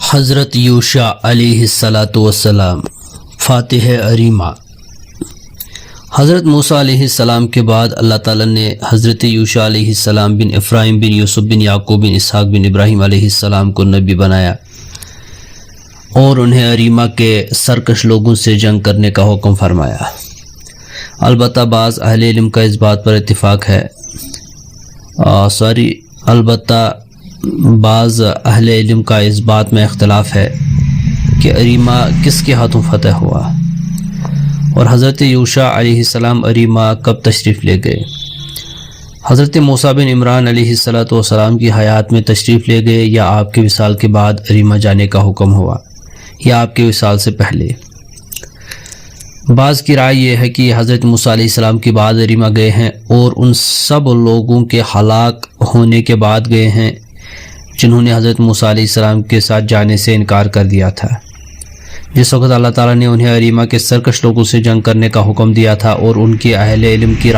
حضرت یوشع علیہ الصلاۃ والسلام فاتح اریما۔ حضرت موسیٰ علیہ السلام کے بعد اللہ تعالیٰ نے حضرت یوشع علیہ السلام بن افراہیم بن یوسف بن یعقوب بن اسحاق بن ابراہیم علیہ السلام کو نبی بنایا اور انہیں اریما کے سرکش لوگوں سے جنگ کرنے کا حکم فرمایا۔ البتہ بعض اہل علم کا اس بات پر اتفاق ہے بعض اہل علم کا اس بات میں اختلاف ہے کہ اریما کس کے ہاتھوں فتح ہوا اور حضرت یوشع علیہ السلام اریما کب تشریف لے گئے۔ حضرت موسیٰ بن عمران علیہ السلام کی حیات میں تشریف لے گئے یا آپ کے وصال کے بعد اریما جانے کا حکم ہوا یا آپ کے وصال سے پہلے۔ بعض کی رائے یہ ہے کہ حضرت موسیٰ علیہ السلام کے بعد اریما گئے ہیں اور ان سب لوگوں کے ہلاک ہونے کے بعد گئے ہیں جنہوں نے حضرت موسیٰ علیہ السلام کے ساتھ جانے سے انکار کر دیا تھا، جس وقت اللہ تعالیٰ نے انہیں اریما کے سرکش لوگوں سے جنگ کرنے کا حکم دیا تھا، اور ان اہل علم کی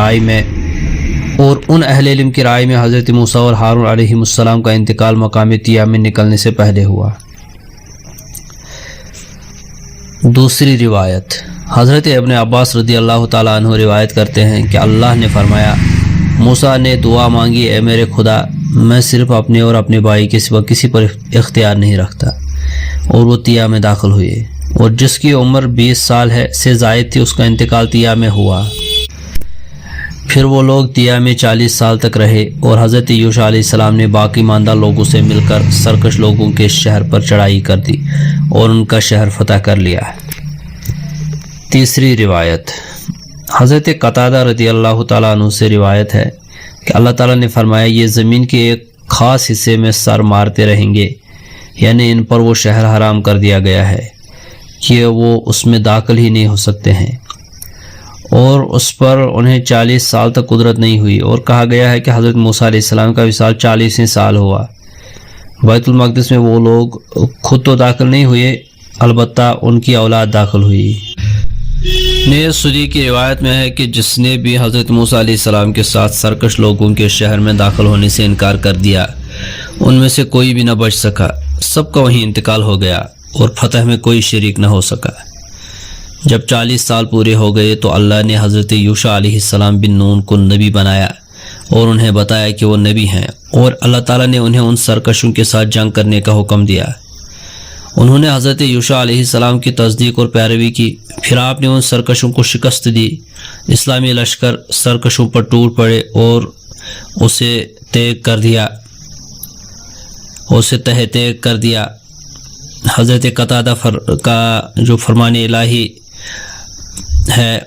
رائے میں حضرت موسیٰ اور ہارون علیہ السلام کا انتقال مقام طیہ میں نکلنے سے پہلے ہوا۔ دوسری روایت، حضرت ابن عباس رضی اللہ تعالیٰ عنہ روایت کرتے ہیں کہ اللہ نے فرمایا، موسیٰ نے دعا مانگی، اے میرے خدا، میں صرف اپنے اور اپنے بھائی کے سوا کسی پر اختیار نہیں رکھتا، اور وہ طیہ میں داخل ہوئے، اور جس کی عمر 20 سال سے زائد تھی اس کا انتقال طیہ میں ہوا۔ پھر وہ لوگ طیہ میں 40 سال تک رہے، اور حضرت یوشع علیہ السلام نے باقی ماندہ لوگوں سے مل کر سرکش لوگوں کے شہر پر چڑھائی کر دی اور ان کا شہر فتح کر لیا۔ تیسری روایت، حضرت قتادہ رضی اللہ تعالیٰ عنہ سے روایت ہے کہ اللہ تعالیٰ نے فرمایا، یہ زمین کے ایک خاص حصے میں سر مارتے رہیں گے، یعنی ان پر وہ شہر حرام کر دیا گیا ہے کہ وہ اس میں داخل ہی نہیں ہو سکتے ہیں، اور اس پر انہیں 40 سال تک قدرت نہیں ہوئی، اور کہا گیا ہے کہ حضرت موسیٰ علیہ السلام کا وصال 40 سال ہوا۔ بیت المقدس میں وہ لوگ خود تو داخل نہیں ہوئے، البتہ ان کی اولاد داخل ہوئی۔ نیز سدی کی روایت میں ہے کہ جس نے بھی حضرت موسیٰ علیہ السلام کے ساتھ سرکش لوگوں کے شہر میں داخل ہونے سے انکار کر دیا، ان میں سے کوئی بھی نہ بچ سکا، سب کا وہیں انتقال ہو گیا، اور فتح میں کوئی شریک نہ ہو سکا۔ جب 40 سال پورے ہو گئے تو اللہ نے حضرت یوشع علیہ السلام بن نون کو نبی بنایا اور انہیں بتایا کہ وہ نبی ہیں، اور اللہ تعالیٰ نے انہیں ان سرکشوں کے ساتھ جنگ کرنے کا حکم دیا۔ انہوں نے حضرت یوشع علیہ السلام کی تصدیق اور پیروی کی، پھر آپ نے ان سرکشوں کو شکست دی، اسلامی لشکر سرکشوں پر ٹوٹ پڑے اور اسے تہہ تیگ کر دیا۔ حضرت قتادہ کا جو فرمان الہی ہے،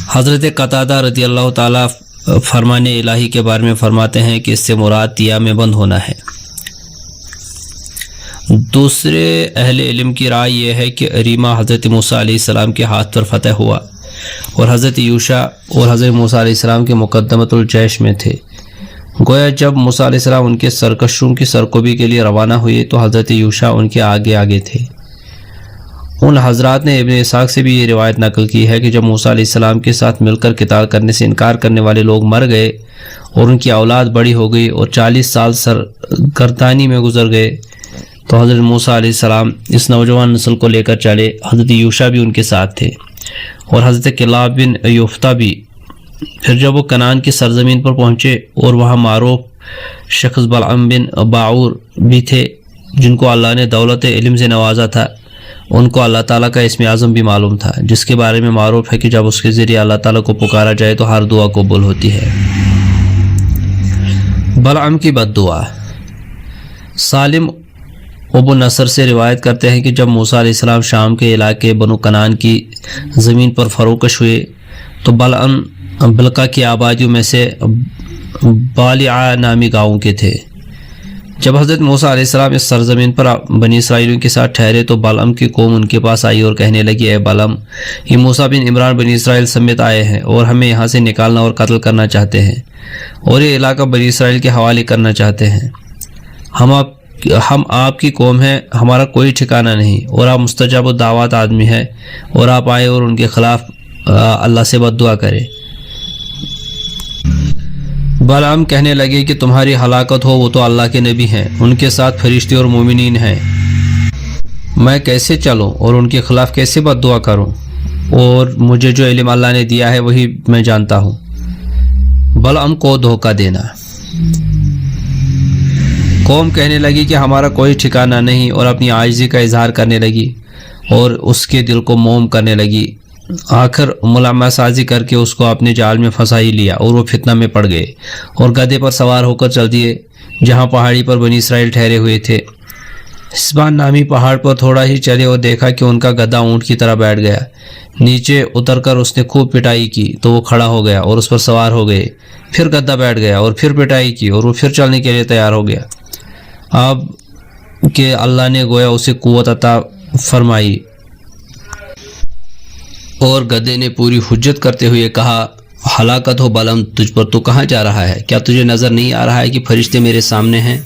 حضرت قتادہ رضی اللہ تعالیٰ فرمان الہی کے بارے میں فرماتے ہیں کہ اس سے مراد طیہ میں بند ہونا ہے۔ دوسرے اہل علم کی رائے یہ ہے کہ اریما حضرت موسیٰ علیہ السلام کے ہاتھ پر فتح ہوا، اور حضرت یوشع اور حضرت موسیٰ علیہ السلام کے مقدمۃ الجیش میں تھے۔ گویا جب موسیٰ علیہ السلام ان کے سرکشوں کی سرکوبی کے لیے روانہ ہوئے تو حضرت یوشع ان کے آگے آگے تھے۔ ان حضرات نے ابن اسحاق سے بھی یہ روایت نقل کی ہے کہ جب موسیٰ علیہ السلام کے ساتھ مل کر قتال کرنے سے انکار کرنے والے لوگ مر گئے اور ان کی اولاد بڑی ہو گئی اور 40 سال سرگردانی میں گزر گئے، تو حضرت موسیٰ علیہ السلام اس نوجوان نسل کو لے کر چلے۔ حضرت یوشع بھی ان کے ساتھ تھے اور حضرت کلاب بن یفتہ بھی۔ پھر جب وہ کنعان کی سرزمین پر پہنچے اور وہاں معروف شخص بلعم بن باعور بھی تھے جن کو اللہ نے دولت علم سے نوازا تھا، ان کو اللہ تعالیٰ کا اسم اعظم بھی معلوم تھا، جس کے بارے میں معروف ہے کہ جب اس کے ذریعے اللہ تعالیٰ کو پکارا جائے تو ہر دعا قبول ہوتی ہے۔ بلعم کی بد دعا، سالم ابو نصر سے روایت کرتے ہیں کہ جب موسیٰ علیہ السلام شام کے علاقے بنو کنعان کی زمین پر فروکش ہوئے تو بلعم بلقا کی آبادیوں میں سے بالعا نامی گاؤں کے تھے۔ جب حضرت موسیٰ علیہ السلام اس سرزمین پر بنی اسرائیلیوں کے ساتھ ٹھہرے تو بلعم کی قوم ان کے پاس آئی اور کہنے لگی، اے بلعم، یہ موسیٰ بن عمران بنی اسرائیل سمیت آئے ہیں اور ہمیں یہاں سے نکالنا اور قتل کرنا چاہتے ہیں، اور یہ علاقہ بنی اسرائیل کے حوالے کرنا چاہتے ہیں۔ ہم آپ کی قوم ہیں، ہمارا کوئی ٹھکانہ نہیں، اور آپ مستجاب الدعوات آدمی ہیں، اور آپ آئے اور ان کے خلاف اللہ سے بد دعا کرے۔ بلعام کہنے لگے کہ تمہاری ہلاکت ہو، وہ تو اللہ کے نبی ہیں، ان کے ساتھ فرشتے اور مومنین ہیں، میں کیسے چلوں اور ان کے خلاف کیسے بد دعا کروں؟ اور مجھے جو علم اللہ نے دیا ہے وہی میں جانتا ہوں۔ بلعام کو دھوکہ دینا۔ قوم کہنے لگی کہ ہمارا کوئی ٹھکانہ نہیں، اور اپنی عاجزی کا اظہار کرنے لگی اور اس کے دل کو موم کرنے لگی۔ آخر ملامہ سازی کر کے اس کو اپنے جال میں پھنسا ہی لیا، اور وہ فتنہ میں پڑ گئے اور گدھے پر سوار ہو کر چل دیے جہاں پہاڑی پر بنی اسرائیل ٹھہرے ہوئے تھے۔ حسبان نامی پہاڑ پر تھوڑا ہی چلے اور دیکھا کہ ان کا گدھا اونٹ کی طرح بیٹھ گیا۔ نیچے اتر کر اس نے خوب پٹائی کی تو وہ کھڑا ہو گیا اور اس پر سوار ہو گئے۔ پھر گدھا بیٹھ گیا اور پھر پٹائی کی اور وہ پھر چلنے کے لیے تیار ہو گیا۔ اب کہ اللہ نے گویا اسے قوت عطا فرمائی اور گدھے نے پوری حجت کرتے ہوئے کہا، ہلاکت ہو بلعام تجھ پر، تو کہاں جا رہا ہے؟ کیا تجھے نظر نہیں آ رہا ہے کہ فرشتے میرے سامنے ہیں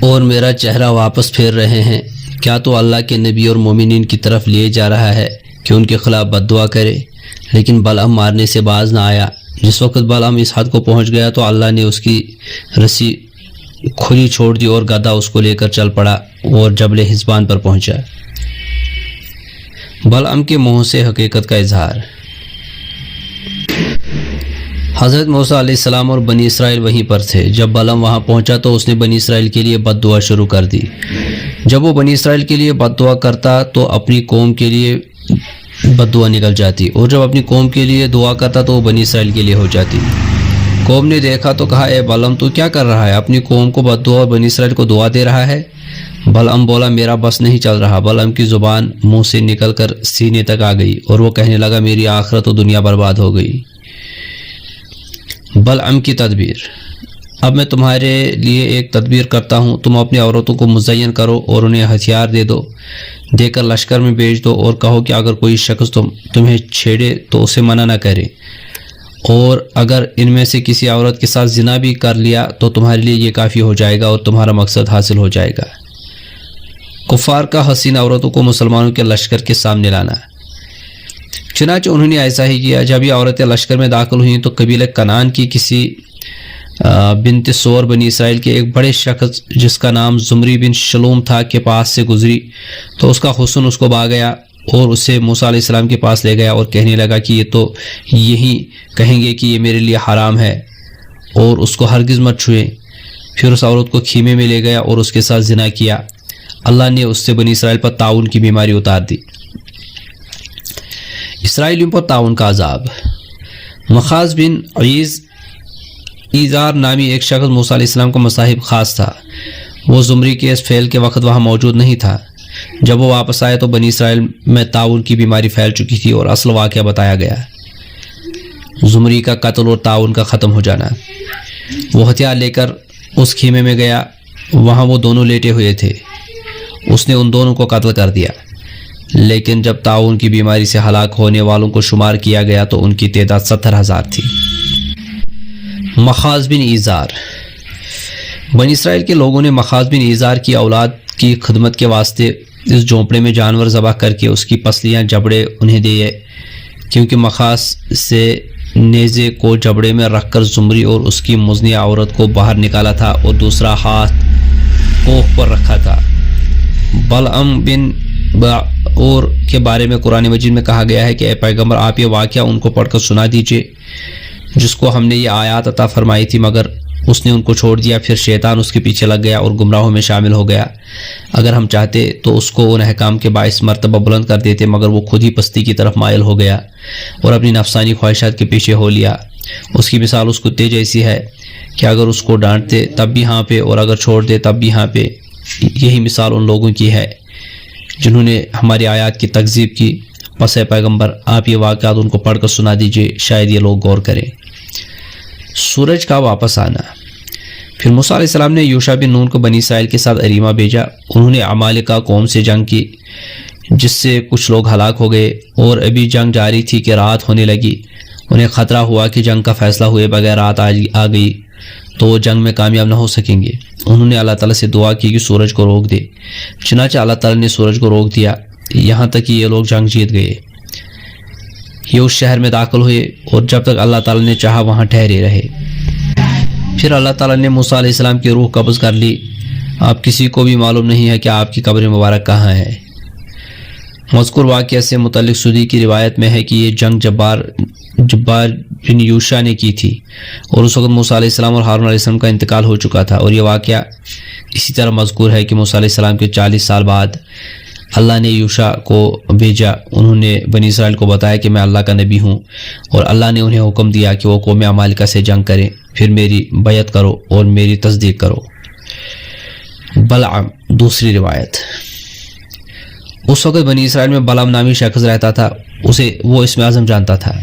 اور میرا چہرہ واپس پھیر رہے ہیں؟ کیا تو اللہ کے نبی اور مومنین کی طرف لیے جا رہا ہے کہ ان کے خلاف بد دعا کرے؟ لیکن بلعام مارنے سے باز نہ آیا۔ جس وقت بلعام اس حد کو پہنچ گیا تو اللہ نے اس کی رسی کھلی چھوڑ دی اور گدھا اس کو لے کر چل پڑا اور جبل حسبان پر پہنچا۔ بلعام کے منہ سے حقیقت کا اظہار۔ حضرت موسیٰ علیہ السلام اور بنی اسرائیل وہیں پر تھے۔ جب بلعام وہاں پہنچا تو اس نے بنی اسرائیل کے لیے بد دعا شروع کر دی۔ جب وہ بنی اسرائیل کے لیے بد دعا کرتا تو اپنی قوم کے لیے بد دعا نکل جاتی، اور جب اپنی قوم کے لیے دعا کرتا تو وہ بنی اسرائیل کے لیے ہو جاتی۔ قوم نے دیکھا تو کہا، اے بلعام تو کیا کر رہا ہے؟ اپنی قوم کو بد دعا اور بنی اسرائیل کو دعا دے رہا ہے۔ بلعام بولا، میرا بس نہیں چل رہا۔ بلعام کی زبان منہ سے نکل کر سینے تک آ گئی اور وہ کہنے لگا، میری آخرت و دنیا برباد ہو گئی۔ بلعام کی تدبیر۔ اب میں تمہارے لیے ایک تدبیر کرتا ہوں، تم اپنی عورتوں کو مزین کرو اور انہیں ہتھیار دے کر لشکر میں بھیج دو، اور کہو کہ اگر کوئی شخص تمہیں چھیڑے تو اسے منع نہ کرے، اور اگر ان میں سے کسی عورت کے ساتھ زنا بھی کر لیا تو تمہارے لیے یہ کافی ہو جائے گا اور تمہارا مقصد حاصل ہو جائے گا۔ کفار کا حسین عورتوں کو مسلمانوں کے لشکر کے سامنے لانا۔ چنانچہ انہوں نے ایسا ہی کیا۔ جب یہ عورتیں لشکر میں داخل ہوئیں تو قبیلہ کنعان کی کسی بنت سور بنی اسرائیل کے ایک بڑے شخص جس کا نام زمری بن شلوم تھا کے پاس سے گزری تو اس کا حسن اس کو بھا گیا اور اسے موسیٰ علیہ السلام کے پاس لے گیا اور کہنے لگا کہ یہ تو یہی کہیں گے کہ یہ میرے لیے حرام ہے اور اس کو ہرگز مت چھوئے۔ پھر اس عورت کو خیمے میں لے گیا اور اس کے ساتھ زنا کیا۔ اللہ نے اس سے بنی اسرائیل پر طاعون کی بیماری اتار دی۔ اسرائیلیوں پر طاعون کا عذاب۔ مخاض بن ایزار نامی ایک شخص موسیٰ علیہ السلام کا مصاحب خاص تھا۔ وہ زمری کے اس فعل کے وقت وہاں موجود نہیں تھا۔ جب وہ واپس آئے تو بنی اسرائیل میں طاعون کی بیماری پھیل چکی تھی اور اصل واقعہ بتایا گیا، زمری کا قتل اور طاعون کا ختم ہو جانا۔ وہ ہتھیار لے کر اس خیمے میں گیا، وہاں وہ دونوں لیٹے ہوئے تھے۔ اس نے ان دونوں کو قتل کر دیا، لیکن جب طاعون کی بیماری سے ہلاک ہونے والوں کو شمار کیا گیا تو ان کی تعداد 70,000 تھی۔ مخاض بن ایزار۔ بنی اسرائیل کے لوگوں نے مخاض بن ایزار کی اولاد کی خدمت کے واسطے اس جھونپڑے میں جانور ذبح کر کے اس کی پسلیاں جبڑے انہیں دیے، کیونکہ مخاض سے نیزے کو جبڑے میں رکھ کر زمری اور اس کی مزنیہ عورت کو باہر نکالا تھا اور دوسرا ہاتھ کوکھ پر رکھا تھا۔ بلعام بن باور کے بارے میں قرآن مجید میں کہا گیا ہے کہ اے پیغمبر آپ یہ واقعہ ان کو پڑھ کر سنا دیجئے جس کو ہم نے یہ آیات عطا فرمائی تھی، مگر اس نے ان کو چھوڑ دیا، پھر شیطان اس کے پیچھے لگ گیا اور گمراہوں میں شامل ہو گیا۔ اگر ہم چاہتے تو اس کو ان احکام کے باعث مرتبہ بلند کر دیتے، مگر وہ خود ہی پستی کی طرف مائل ہو گیا اور اپنی نفسانی خواہشات کے پیچھے ہو لیا۔ اس کی مثال اس کتے جیسی ہے کہ اگر اس کو ڈانٹتے تب بھی ہاں پہ اور اگر چھوڑ دے تب بھی ہاں پہ۔ یہی مثال ان لوگوں کی ہے جنہوں نے ہماری آیات کی تکذیب کی۔ پس اے پیغمبر آپ یہ واقعات ان کو پڑھ کر سنا دیجئے، شاید یہ لوگ غور کریں۔ سورج کا واپس آنا۔ پھر موسیٰ علیہ السلام نے یوشع بن نون کو بنی اسرائیل کے ساتھ اریمہ بھیجا۔ انہوں نے عمالقہ قوم سے جنگ کی جس سے کچھ لوگ ہلاک ہو گئے، اور ابھی جنگ جاری تھی کہ رات ہونے لگی۔ انہیں خطرہ ہوا کہ جنگ کا فیصلہ ہوئے بغیر رات آ گئی تو وہ جنگ میں کامیاب نہ ہو سکیں گے۔ انہوں نے اللہ تعالیٰ سے دعا کی کہ سورج کو روک دے، چنانچہ اللہ تعالیٰ نے سورج کو روک دیا، یہاں تک کہ یہ لوگ جنگ جیت گئے۔ یہ اس شہر میں داخل ہوئے اور جب تک اللہ تعالیٰ نے چاہا وہاں ٹھہرے رہے۔ پھر اللہ تعالیٰ نے موسیٰ علیہ السلام کی روح قبض کر لی۔ آپ کسی کو بھی معلوم نہیں ہے کہ آپ کی قبر مبارک کہاں ہے۔ مذکور واقعہ سے متعلق سودی کی روایت میں ہے کہ یہ جنگ جبار بن یوشع نے کی تھی اور اس وقت موسیٰ علیہ السلام اور ہارون علیہ السلام کا انتقال ہو چکا تھا، اور یہ واقعہ اسی طرح مذکور ہے کہ موسیٰ علیہ السلام کے 40 سال بعد اللہ نے یوشع کو بھیجا۔ انہوں نے بنی اسرائیل کو بتایا کہ میں اللہ کا نبی ہوں، اور اللہ نے انہیں حکم دیا کہ وہ قوم عمالقہ سے جنگ کریں، پھر میری بیعت کرو اور میری تصدیق کرو۔ بلعم، دوسری روایت۔ اس وقت بنی اسرائیل میں بلعم نامی شخص رہتا تھا، وہ اسم اعظم جانتا تھا۔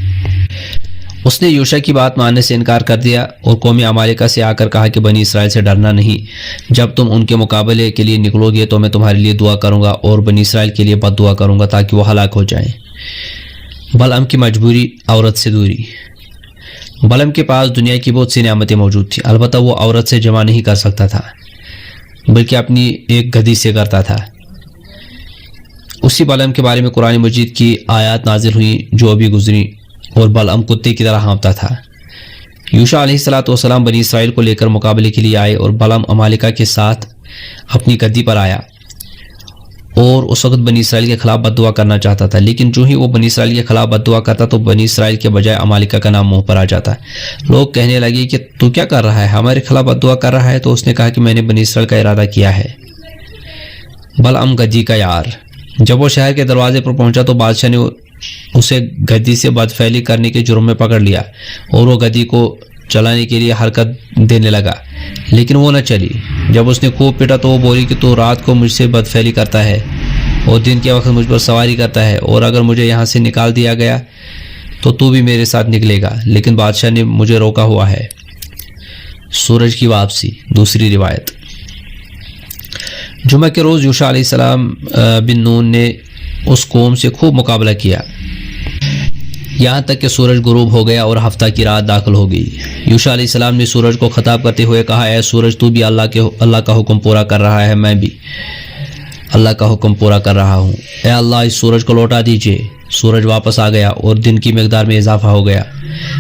اس نے یوشع کی بات ماننے سے انکار کر دیا اور قوم عمالقہ سے آ کر کہا کہ بنی اسرائیل سے ڈرنا نہیں، جب تم ان کے مقابلے کے لیے نکلو گے تو میں تمہارے لیے دعا کروں گا اور بنی اسرائیل کے لیے بد دعا کروں گا تاکہ وہ ہلاک ہو جائیں۔ بلعم کی مجبوری، عورت سے دوری۔ بلعم کے پاس دنیا کی بہت سی نعمتیں موجود تھیں، البتہ وہ عورت سے جمع نہیں کر سکتا تھا بلکہ اپنی ایک گدھی سے کرتا تھا۔ اسی بلعم کے بارے میں قرآن مجید کی آیات نازل ہوئیں جو ابھی گزری، اور بلعم کتے کی طرح ہانپتا تھا۔ یوشع علیہ السلام بنی اسرائیل کو لے کر مقابلے کے لیے آئے اور بلعم عمالقہ کے ساتھ اپنی گدی پر آیا اور اس وقت بنی اسرائیل کے خلاف بد دعا کرنا چاہتا تھا، لیکن جو ہی وہ بنی اسرائیل کے خلاف بد دعا کرتا تو بنی اسرائیل کے بجائے عمالقہ کا نام منہ پر آ جاتا۔ لوگ کہنے لگے کہ تو کیا کر رہا ہے، ہمارے خلاف بد دعا کر رہا ہے؟ تو اس نے کہا کہ میں نے بنی اسرائیل کا ارادہ کیا ہے۔ بلعم گدی کا یار۔ جب وہ شہر کے دروازے پر پہنچا تو بادشاہ نے اسے گدی سے بدفعلی کرنے کے جرم میں پکڑ لیا اور وہ گدی کو چلانے کے لیے حرکت دینے لگا، لیکن وہ نہ چلی۔ جب اس نے خوب پیٹا تو وہ بولی کہ تو رات کو مجھ سے بدفعلی کرتا ہے اور دن کے وقت مجھ پر سواری کرتا ہے، اور اگر مجھے یہاں سے نکال دیا گیا تو بھی میرے ساتھ نکلے گا، لیکن بادشاہ نے مجھے روکا ہوا ہے۔ سورج کی واپسی، دوسری روایت۔ جمعہ کے روز یوشع علیہ السلام بن نون نے اس قوم سے خوب مقابلہ کیا، یہاں تک کہ سورج غروب ہو گیا اور ہفتہ کی رات داخل ہو گئی۔ یوشع علیہ السلام نے سورج کو خطاب کرتے ہوئے کہا، اے سورج، تو بھی اللہ کا حکم پورا کر رہا ہے، میں بھی اللہ کا حکم پورا کر رہا ہوں۔ اے اللہ، اس سورج کو لوٹا دیجئے۔ سورج واپس آ گیا اور دن کی مقدار میں اضافہ ہو گیا۔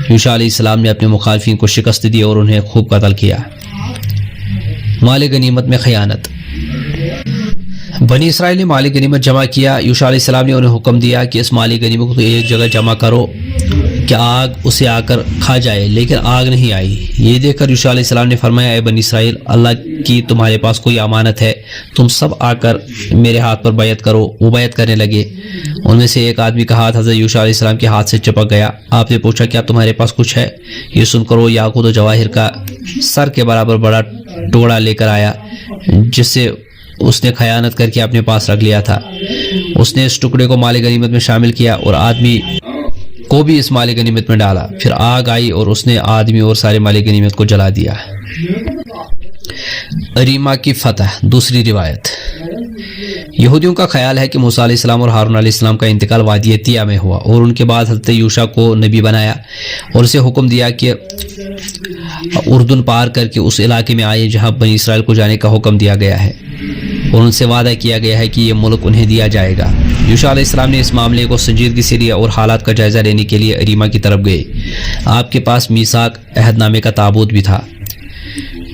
یوشع علیہ السلام نے اپنے مخالفین کو شکست دی اور انہیں خوب قتل کیا۔ مال غنیمت میں خیانت۔ بنی اسرائیل نے مال غنیمت جمع کیا۔ یوشع علیہ السلام نے انہیں حکم دیا کہ اس مال غنیمت کو ایک جگہ جمع کرو کہ آگ اسے آ کر کھا جائے، لیکن آگ نہیں آئی۔ یہ دیکھ کر یوشع علیہ السلام نے فرمایا، اے بنی اسرائیل، اللہ کی تمہارے پاس کوئی امانت ہے، تم سب آ کر میرے ہاتھ پر بیعت کرو۔ وہ بیعت کرنے لگے۔ ان میں سے ایک آدمی کا ہاتھ حضرت یوشع علیہ السلام کے ہاتھ سے چپک گیا۔ آپ نے پوچھا، کیا تمہارے پاس کچھ ہے؟ یہ سن کر وہ یاقوت و جواہر کا سر کے برابر بڑا ٹکڑا لے کر آیا جس سے اس نے خیانت کر کے اپنے پاس رکھ لیا تھا۔ اس نے اس ٹکڑے کو مال غنیمت میں شامل کیا اور آدمی کو بھی اس مال غنیمت میں ڈالا۔ پھر آگ آئی اور اس نے آدمی اور سارے مال غنیمت کو جلا دیا۔ اریما کی فتح، دوسری روایت۔ یہودیوں کا خیال ہے کہ موسیٰ علیہ السلام اور ہارون علیہ السلام کا انتقال وادی طیہ میں ہوا اور ان کے بعد حضرت یوشع کو نبی بنایا اور اسے حکم دیا کہ اردن پار کر کے اس علاقے میں آئے جہاں بنی اسرائیل کو جانے کا حکم دیا گیا ہے، اور ان سے وعدہ کیا گیا ہے کہ یہ ملک انہیں دیا جائے گا۔ یوشع علیہ السلام نے اس معاملے کو سنجیدگی سے لیا اور حالات کا جائزہ لینے کے لیے اریما کی طرف گئے۔ آپ کے پاس میثاق عہد نامے کا تابوت بھی تھا۔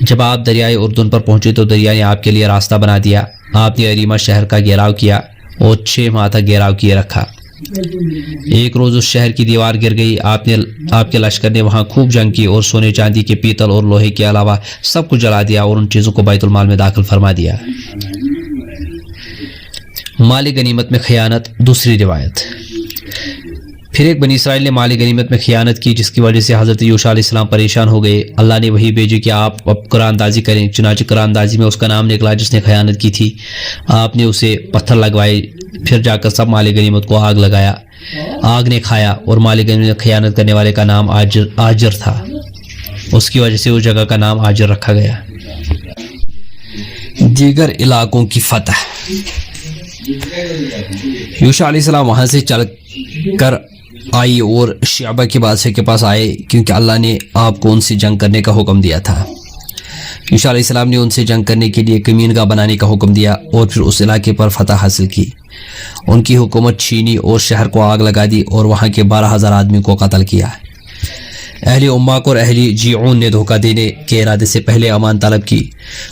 جب آپ دریائے اردن پر پہنچے تو دریا نے آپ کے لیے راستہ بنا دیا۔ آپ نے اریما شہر کا گھیراؤ کیا اور 6 ماہ تک گھیراؤ کیے رکھا۔ ایک روز اس شہر کی دیوار گر گئی۔ آپ کے لشکر نے وہاں خوب جنگ کی اور سونے چاندی کے، پیتل اور لوہے کے علاوہ سب کچھ جلا دیا اور ان چیزوں کو بیت المال میں داخل فرما دیا۔ مال غنیمت میں خیانت، دوسری روایت۔ پھر ایک بنی اسرائیل نے مال غنیمت میں خیانت کی جس کی وجہ سے حضرت یوشع علیہ السلام پریشان ہو گئے۔ اللہ نے وحی بھیجی کہ آپ اب قرآن اندازی کریں۔ چنانچہ قرآن اندازی میں اس کا نام نکلا جس نے خیانت کی تھی۔ آپ نے اسے پتھر لگوائے، پھر جا کر سب مال غنیمت کو آگ لگایا۔ آگ نے کھایا اور مال غنیمت میں خیانت کرنے والے کا نام آجر تھا۔ اس کی وجہ سے اس جگہ کا نام آجر رکھا گیا۔ دیگر علاقوں کی فتح۔ یوشع علیہ السلام وہاں سے چل کر آئی اور شعبہ کے بادشاہ کے پاس آئے کیونکہ اللہ نے آپ کو ان سے جنگ کرنے کا حکم دیا تھا۔ یوشع علیہ السلام نے ان سے جنگ کرنے کے لیے کمین گاہ بنانے کا حکم دیا اور پھر اس علاقے پر فتح حاصل کی۔ ان کی حکومت چھینی اور شہر کو آگ لگا دی اور وہاں کے 12,000 آدمی کو قتل کیا۔ اہل اماک اور اہل جیعون نے دھوکہ دینے کے ارادے سے پہلے امان طلب کی۔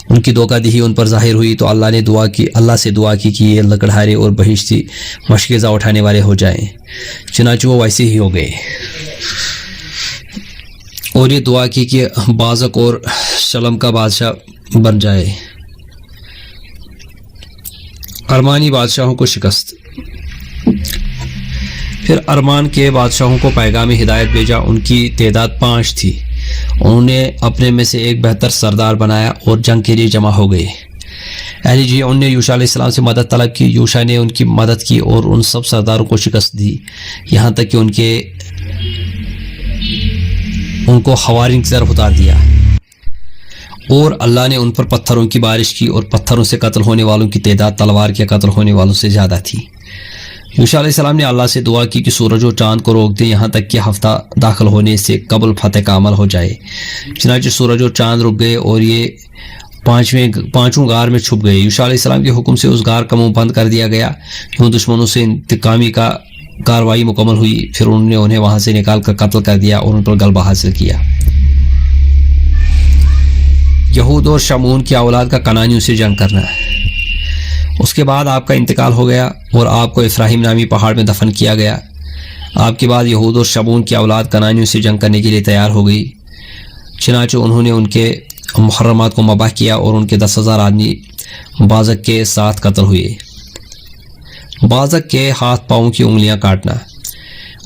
ان کی دھوکہ دہی ان پر ظاہر ہوئی تو اللہ سے دعا کی کہ یہ لکڑہارے اور بہشتی مشکیزہ اٹھانے والے ہو جائیں، چنانچہ وہ ویسے ہی ہو گئے، اور یہ دعا کی کہ بازق اور شلم کا بادشاہ بن جائے۔ ارمانی بادشاہوں کو شکست۔ پھر ارمان کے بادشاہوں کو پیغام ہدایت بھیجا۔ ان کی تعداد 5 تھی۔ انہوں نے اپنے میں سے ایک بہتر سردار بنایا اور جنگ کے لیے جمع ہو گئے۔ اہل جیعون نے یوشع علیہ السلام سے مدد طلب کی۔ یوشع نے ان کی مدد کی اور ان سب سرداروں کو شکست دی، یہاں تک کہ ان کو خوارن کی طرف اتار دیا، اور اللہ نے ان پر پتھروں کی بارش کی، اور پتھروں سے قتل ہونے والوں کی تعداد تلوار کے قتل ہونے والوں سے زیادہ تھی۔ یوشع علیہ السلام نے اللہ سے دعا کی کہ سورج و چاند کو روک دیں یہاں تک کہ ہفتہ داخل ہونے سے قبل فتح کا عمل ہو جائے۔ چنانچہ سورج اور چاند رک گئے اور یہ پانچوں غار میں چھپ گئے۔ یوشع علیہ السلام کے حکم سے اس غار کا منہ بند کر دیا گیا۔ یوں دشمنوں سے انتقامی کارروائی مکمل ہوئی۔ پھر انہوں نے انہیں وہاں سے نکال کر قتل کر دیا اور ان پر غلبہ حاصل کیا۔ یہود اور شمعون کی اولاد کا کنانیوں سے جنگ کرنا۔ اس کے بعد آپ کا انتقال ہو گیا اور آپ کو افراہیم نامی پہاڑ میں دفن کیا گیا۔ آپ کے بعد یہود اور شمعون کی اولاد کنانیوں سے جنگ کرنے کے لیے تیار ہو گئی، چنانچہ انہوں نے ان کے محرمات کو مباح کیا اور ان کے 10,000 آدمی بازق کے ساتھ قتل ہوئے۔ بازق کے ہاتھ پاؤں کی انگلیاں کاٹنا۔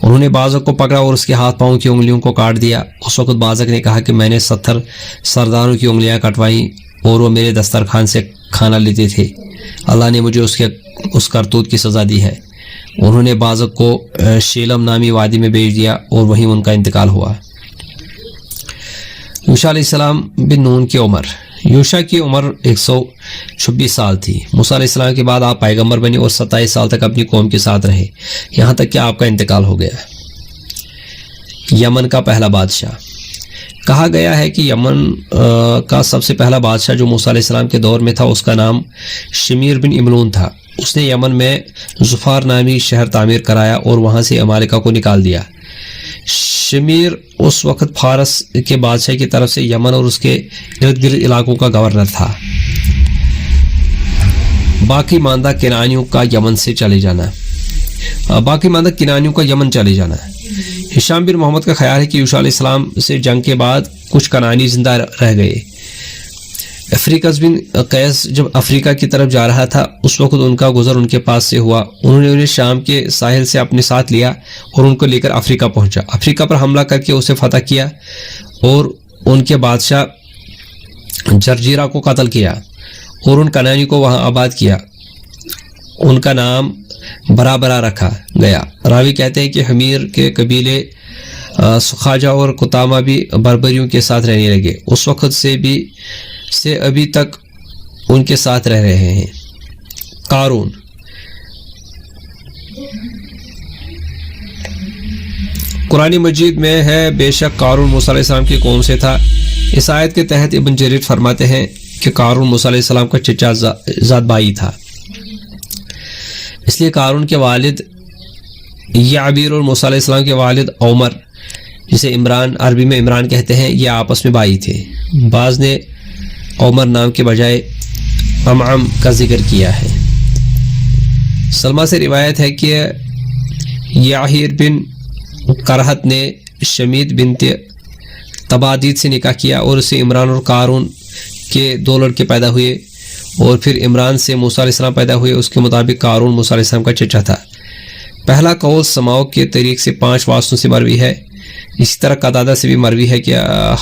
انہوں نے بازق کو پکڑا اور اس کے ہاتھ پاؤں کی انگلیوں کو کاٹ دیا۔ اس وقت بازق نے کہا کہ میں نے 70 سرداروں کی انگلیاں کٹوائیں اور وہ میرے دسترخوان سے کھانا لیتے تھے، اللہ نے مجھے اس کرتوت کی سزا دی ہے۔ انہوں نے بازق کو شیلم نامی وادی میں بھیج دیا اور وہیں ان کا انتقال ہوا۔ یوشع علیہ السلام بن نون کی عمر۔ یوشع کی عمر 126 سال تھی۔ موسیٰ علیہ السلام کے بعد آپ پیغمبر بنے اور 27 سال تک اپنی قوم کے ساتھ رہے، یہاں تک کہ آپ کا انتقال ہو گیا۔ یمن کا پہلا بادشاہ۔ کہا گیا ہے کہ یمن کا سب سے پہلا بادشاہ جو موسیٰ علیہ السلام کے دور میں تھا اس کا نام شمیر بن املون تھا۔ اس نے یمن میں ظفار نامی شہر تعمیر کرایا اور وہاں سے امالیکہ کو نکال دیا۔ شمیر اس وقت فارس کے بادشاہ کی طرف سے یمن اور اس کے ارد گرد علاقوں کا گورنر تھا۔ باقی ماندہ کنانیوں کا یمن چلے جانا۔ ہشام بن محمد کا خیال ہے کہ یوشع علیہ السلام سے جنگ کے بعد کچھ کنانی زندہ رہ گئے۔ افریقس بن قیس جب افریقہ کی طرف جا رہا تھا اس وقت ان کا گزر ان کے پاس سے ہوا۔ انہوں نے انہیں شام کے ساحل سے اپنے ساتھ لیا اور ان کو لے کر افریقہ پہنچا۔ افریقہ پر حملہ کر کے اسے فتح کیا اور ان کے بادشاہ جرجیرا کو قتل کیا اور ان کنانی کو وہاں آباد کیا۔ ان کا نام برابرہ رکھا گیا۔ راوی کہتے ہیں کہ حمیر کے قبیلے سخاجہ اور کتامہ بھی بربریوں کے ساتھ رہنے لگے، اس وقت سے ابھی تک ان کے ساتھ رہ رہے ہیں۔ قارون۔ قرآن مجید میں ہے بے شک قارون موسیٰ علیہ السلام کی قوم سے تھا۔ اس آیت کے تحت ابن جریر فرماتے ہیں کہ قارون موسیٰ علیہ السلام کا چچا زاد بھائی تھا، اس لیے قارون کے والد یعبیر اور موسیٰ علیہ السلام کے والد عمر، جسے عمران عربی میں عمران کہتے ہیں، یہ آپس میں بھائی تھے۔ بعض نے عمر نام کے بجائے امعم کا ذکر کیا ہے۔ سلمہ سے روایت ہے کہ یاہیر بن کرہت نے شمید بنت تبادید سے نکاح کیا اور اسے عمران اور قارون کے 2 لڑکے پیدا ہوئے، اور پھر عمران سے موسیٰ علیہ السلام پیدا ہوئے۔ اس کے مطابق قارون موسیٰ علیہ السلام کا چچا تھا۔ پہلا قول سماؤ کے طریق سے 5 واسطوں سے مروی ہے۔ اسی طرح قتادہ سے بھی مروی ہے کہ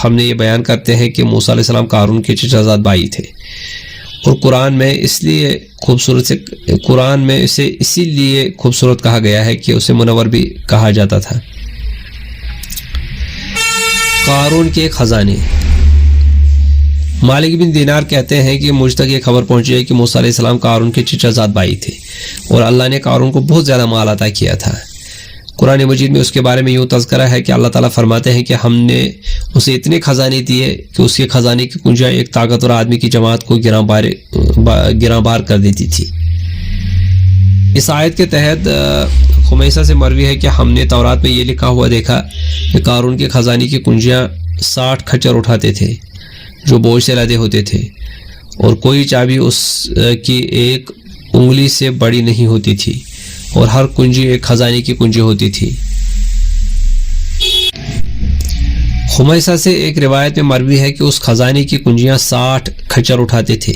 ہم نے یہ بیان کرتے ہیں کہ موسیٰ علیہ السلام قارون کے چچا زاد بھائی تھے، اور قرآن میں اسے اسی لیے خوبصورت کہا گیا ہے کہ اسے منور بھی کہا جاتا تھا۔ قارون کے خزانے۔ مالک بن دینار کہتے ہیں کہ مجھ تک یہ خبر پہنچی ہے کہ موسیٰ علیہ السلام قارون کے چچا زاد بھائی تھے، اور اللہ نے قارون کو بہت زیادہ مال عطا کیا تھا۔ قرآن مجید میں اس کے بارے میں یوں تذکرہ ہے کہ اللہ تعالیٰ فرماتے ہیں کہ ہم نے اسے اتنے خزانے دیے کہ اس کے خزانے کی کنجیاں ایک طاقتور آدمی کی جماعت کو گراں بار کر دیتی تھی۔ اس آیت کے تحت خمیسہ سے مروی ہے کہ ہم نے تورات میں یہ لکھا ہوا دیکھا کہ قارون کے خزانے کی کنجیاں 60 کھچر اٹھاتے تھے جو بوجھ سے لدے ہوتے تھے، اور کوئی چابی اس کی ایک انگلی سے بڑی نہیں ہوتی تھی، اور ہر کنجی ایک خزانے کی کنجی ہوتی تھی۔ خمیسہ سے ایک روایت میں مروی ہے کہ اس خزانے کی کنجیاں 60 کھچر اٹھاتے تھے،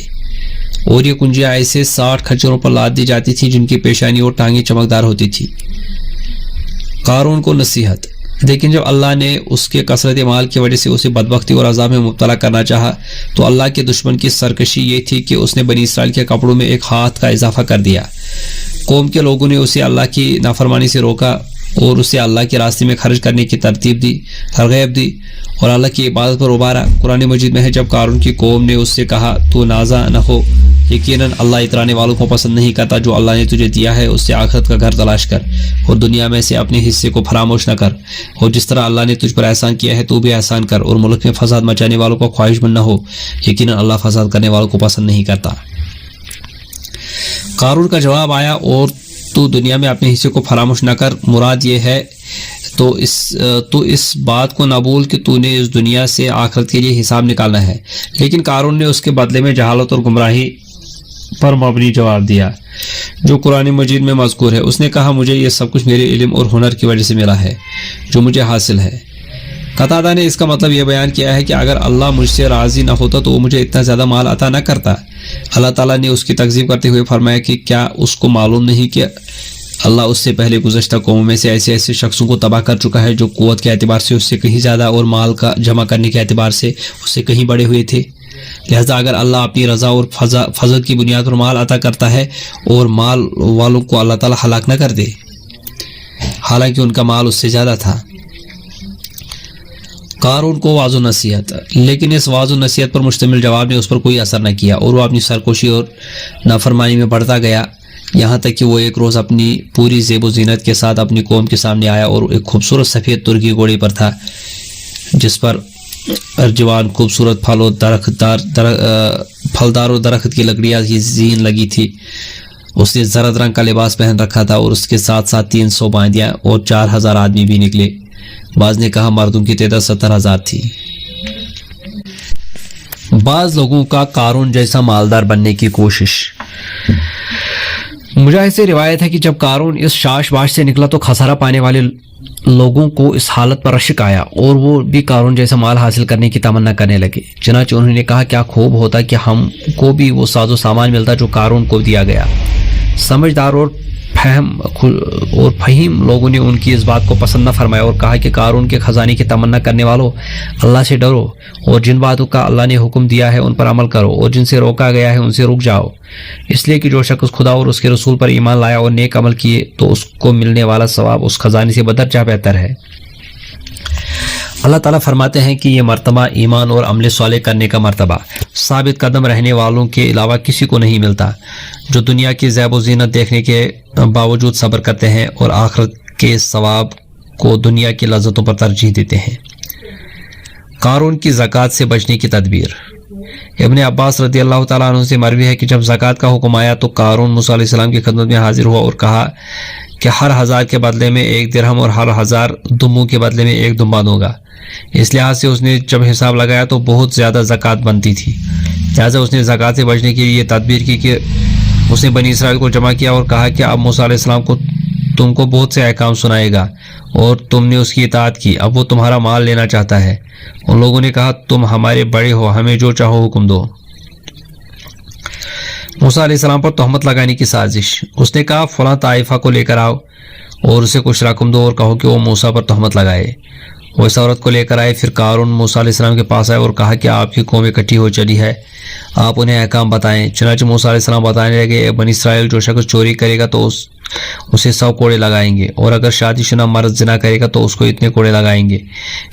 اور یہ کنجیاں ایسے 60 کھچروں پر لاد دی جاتی تھیں جن کی پیشانی اور ٹانگیں چمکدار ہوتی تھی۔ قارون کو نصیحت۔ لیکن جب اللہ نے اس کے کثرت مال کی وجہ سے اسے بدبختی اور عذاب میں مبتلا کرنا چاہا تو اللہ کے دشمن کی سرکشی یہ تھی کہ اس نے بنی اسرائیل کے کپڑوں میں ایک ہاتھ کا اضافہ کر دیا۔ قوم کے لوگوں نے اسے اللہ کی نافرمانی سے روکا اور اسے اللہ کے راستے میں خرچ کرنے کی ترغیب دی اور اللہ کی عبادت پر ابھارا۔ قرآن مجید میں ہے جب قارون کی قوم نے اس سے کہا تو نازع نہ ہو، یقیناً اللہ اترانے والوں کو پسند نہیں کرتا، جو اللہ نے تجھے دیا ہے اس سے آخرت کا گھر تلاش کر اور دنیا میں سے اپنے حصے کو فراموش نہ کر، اور جس طرح اللہ نے تجھ پر احسان کیا ہے تو بھی احسان کر، اور ملک میں فساد مچانے والوں کو خواہش مند نہ ہو، یقیناً اللہ فساد کرنے والوں کو پسند نہیں کرتا۔ قارون کا جواب آیا اور تو دنیا میں اپنے حصے کو فراموش نہ کر، مراد یہ ہے تو اس بات کو نہ بھول کہ تو نے اس دنیا سے آخرت کے لیے حساب نکالنا ہے۔ لیکن قارون نے اس کے بدلے میں جہالت اور گمراہی پر مبنی جواب دیا جو قرآن مجید میں مذکور ہے۔ اس نے کہا مجھے یہ سب کچھ میرے علم اور ہنر کی وجہ سے ملا ہے جو مجھے حاصل ہے۔ قتادہ نے اس کا مطلب یہ بیان کیا ہے کہ اگر اللہ مجھ سے راضی نہ ہوتا تو وہ مجھے اتنا زیادہ مال عطا نہ کرتا۔ اللہ تعالیٰ نے اس کی تکذیب کرتے ہوئے فرمایا کہ کیا اس کو معلوم نہیں کہ اللہ اس سے پہلے گزشتہ قوموں میں سے ایسے شخصوں کو تباہ کر چکا ہے جو قوت کے اعتبار سے اس سے کہیں زیادہ اور مال کا جمع کرنے کے اعتبار سے اس سے کہیں بڑے ہوئے تھے۔ لہذا اگر اللہ اپنی رضا اور فضل کی بنیاد پر مال عطا کرتا ہے اور مال والوں کو اللہ تعالیٰ ہلاک نہ کر دے، حالانکہ ان کا مال اس سے زیادہ تھا۔ قارون کو واضح نصیحت، لیکن اس واضح نصیحت پر مشتمل جواب نے اس پر کوئی اثر نہ کیا اور وہ اپنی سرکشی اور نافرمانی میں بڑھتا گیا، یہاں تک کہ وہ ایک روز اپنی پوری زیب و زینت کے ساتھ اپنی قوم کے سامنے آیا اور ایک خوبصورت سفید ترکی گھوڑے پر تھا جس پر ارجوان خوبصورت پھلدار اور درخت کی لکڑیاں کی زین لگی تھی۔ اس نے زرد رنگ کا لباس پہن رکھا تھا اور اس کے ساتھ ساتھ 300 باندیاں اور 4000 آدمی بھی نکلے۔ بعض نے کہا مردوں کی تعداد 70,000 تھی۔ بعض لوگوں کا قارون جیسا مالدار بننے کی کوشش۔ مجاہد سے روایت ہے کہ جب قارون اس شاش باش سے نکلا تو خسارہ پانے والے لوگوں کو اس حالت پر رشک آیا اور وہ بھی قارون جیسا مال حاصل کرنے کی تمنا کرنے لگے۔ چنانچہ انہوں نے کہا کیا خوب ہوتا کہ ہم کو بھی وہ ساز و سامان ملتا جو قارون کو دیا گیا۔ سمجھدار اور فہیم لوگوں نے ان کی اس بات کو پسند نہ فرمایا اور کہا کہ قارون کے خزانے کی تمنا کرنے والوں، اللہ سے ڈرو اور جن باتوں کا اللہ نے حکم دیا ہے ان پر عمل کرو اور جن سے روکا گیا ہے ان سے رک جاؤ، اس لیے کہ جو شخص خدا اور اس کے رسول پر ایمان لایا اور نیک عمل کیے تو اس کو ملنے والا ثواب اس خزانے سے بدرجہ بہتر ہے۔ اللہ تعالیٰ فرماتے ہیں کہ یہ مرتبہ ایمان اور عمل صالح کرنے کا مرتبہ ثابت قدم رہنے والوں کے علاوہ کسی کو نہیں ملتا، جو دنیا کی زیب و زینت دیکھنے کے باوجود صبر کرتے ہیں اور آخرت کے ثواب کو دنیا کی لذتوں پر ترجیح دیتے ہیں۔ قارون کی زکوٰۃ سے بچنے کی تدبیر۔ ابن عباس رضی اللہ تعالیٰ عنہ سے مروی ہے کہ جب زکوٰۃ کا حکم آیا تو قارون موسیٰ علیہ السلام کی خدمت میں حاضر ہوا اور کہا کہ ہر 1000 کے بدلے میں 1 درہم اور ہر 1000 دموں کے بدلے میں 1 دمبا دوں گا۔ اس لحاظ سے اس نے جب حساب لگایا تو بہت زیادہ زکوٰۃ بنتی تھی، لہٰذا اس نے زکوٰۃ سے بچنے کے لیے یہ تدبیر کی کہ اس نے بنی اسرائیل کو جمع کیا اور کہا کہ اب موسیٰ علیہ السلام کو تم کو بہت سے احکام سنائے گا اور تم نے اس کی اطاعت کی، اب وہ تمہارا مال لینا چاہتا ہے۔ ان لوگوں نے کہا تم ہمارے بڑے ہو، ہمیں جو چاہو حکم دو۔ موسیٰ علیہ السلام پر تہمت لگانے کی سازش۔ اس نے کہا فلاں طائفہ کو لے کر آؤ اور اسے کچھ رقم دو اور کہو کہ وہ موسیٰ پر تہمت لگائے۔ وہ اس عورت کو لے کر آئے۔ پھر قارون موسیٰ علیہ السلام کے پاس آئے اور کہا کہ آپ کی قوم اکٹھی ہو چلی ہے، آپ انہیں احکام بتائیں۔ چنانچہ موسیٰ علیہ السلام بتانے لگے، اے بنی اسرائیل، جو شخص چوری کرے گا تو اسے 100 کوڑے لگائیں گے، اور اگر شادی شدہ مرد زنا کرے گا تو اس کو اتنے کوڑے لگائیں گے،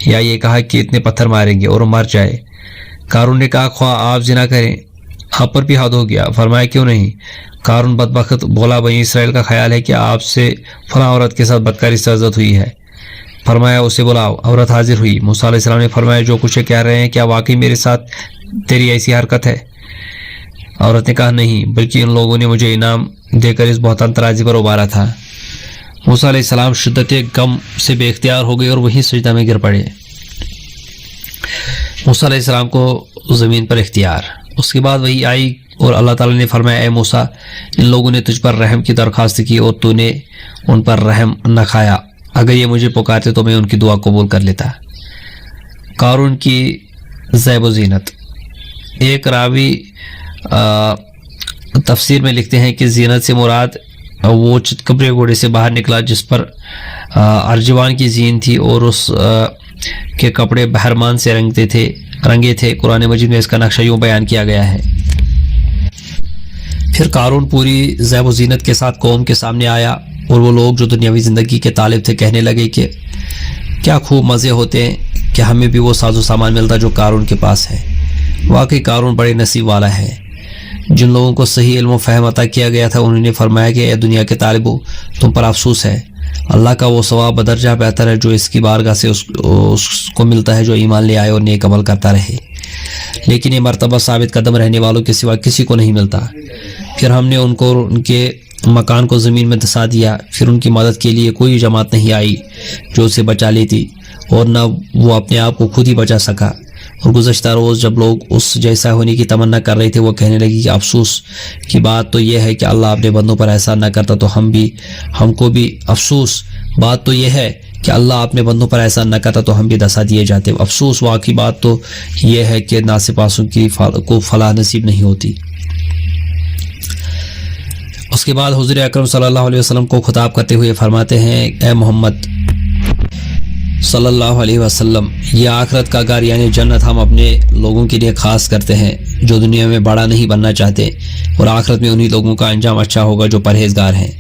یا یہ کہا کہ اتنے پتھر ماریں گے اور مر جائے۔ قارون نے کہا خواہ آپ زنا کریں، آپ پر بھی حد ہو گیا۔ فرمایا کیوں نہیں؟ قارون بدبخت بولا بنی اسرائیل کا خیال ہے کہ آپ سے فلاں عورت کے ساتھ بدکاری سرزد ہوئی ہے۔ فرمایا اسے بلاؤ۔ عورت حاضر ہوئی۔ موسیٰ علیہ السلام نے فرمایا جو کچھ کہہ رہے ہیں کیا واقعی میرے ساتھ تیری ایسی حرکت ہے؟ عورت نے کہا نہیں، بلکہ ان لوگوں نے مجھے انعام دے کر اس بہتان ترازی پر ابھارا تھا۔ موسیٰ علیہ السلام شدت غم سے بے اختیار ہو گئے اور وہیں سجدہ میں گر پڑے۔ موسیٰ علیہ السلام کو زمین پر اختیار۔ اس کے بعد وہی آئی اور اللہ تعالیٰ نے فرمایا اے موسیٰ، ان لوگوں نے تجھ پر رحم کی درخواست کی اور تو نے ان پر رحم نہ کھایا، اگر یہ مجھے پکارتے تو میں ان کی دعا قبول کر لیتا۔ قارون کی زیب و زینت۔ ایک راوی تفسیر میں لکھتے ہیں کہ زینت سے مراد وہ چتکبرے گھوڑے سے باہر نکلا جس پر ارجوان کی زین تھی اور اس کے کپڑے بہرمان سے رنگے تھے۔ قرآن مجید میں اس کا نقشہ یوں بیان کیا گیا ہے۔ پھر قارون پوری زیب و زینت کے ساتھ قوم کے سامنے آیا اور وہ لوگ جو دنیاوی زندگی کے طالب تھے کہنے لگے کہ کیا خوب مزے ہوتے ہیں کہ ہمیں بھی وہ ساز و سامان ملتا جو قارون کے پاس ہے۔ واقعی قارون بڑے نصیب والا ہے۔ جن لوگوں کو صحیح علم و فہم عطا کیا گیا تھا انہوں نے فرمایا کہ اے دنیا کے طالبو، تم پر افسوس ہے، اللہ کا وہ ثواب بدرجہ بہتر ہے جو اس کی بارگاہ سے اس کو ملتا ہے جو ایمان لے آئے اور نیک عمل کرتا رہے، لیکن یہ مرتبہ ثابت قدم رہنے والوں کے سوا کسی کو نہیں ملتا۔ پھر ہم نے ان کو ان کے مکان کو زمین میں دھسا دیا، پھر ان کی مدد کے لیے کوئی جماعت نہیں آئی جو اسے بچا لیتی، اور نہ وہ اپنے آپ کو خود ہی بچا سکا۔ اور گزشتہ روز جب لوگ اس جیسا ہونے کی تمنا کر رہے تھے وہ کہنے لگی کہ افسوس کی بات تو یہ ہے کہ اللہ اپنے بندوں پر احسان نہ کرتا تو ہم کو بھی افسوس بات تو یہ ہے کہ اللہ اپنے بندوں پر احسان نہ کرتا تو ہم بھی دھسا دیے جاتے۔ افسوس واقعی بات تو یہ ہے کہ ناسپاسوں کو فلاح نصیب نہیں ہوتی۔ اس کے بعد حضور اکرم صلی اللہ علیہ وسلم کو خطاب کرتے ہوئے فرماتے ہیں اے محمد صلی اللہ علیہ وسلم، یہ آخرت کا گھر یعنی جنت ہم اپنے لوگوں کے لیے خاص کرتے ہیں جو دنیا میں بڑا نہیں بننا چاہتے، اور آخرت میں انہی لوگوں کا انجام اچھا ہوگا جو پرہیزگار ہیں۔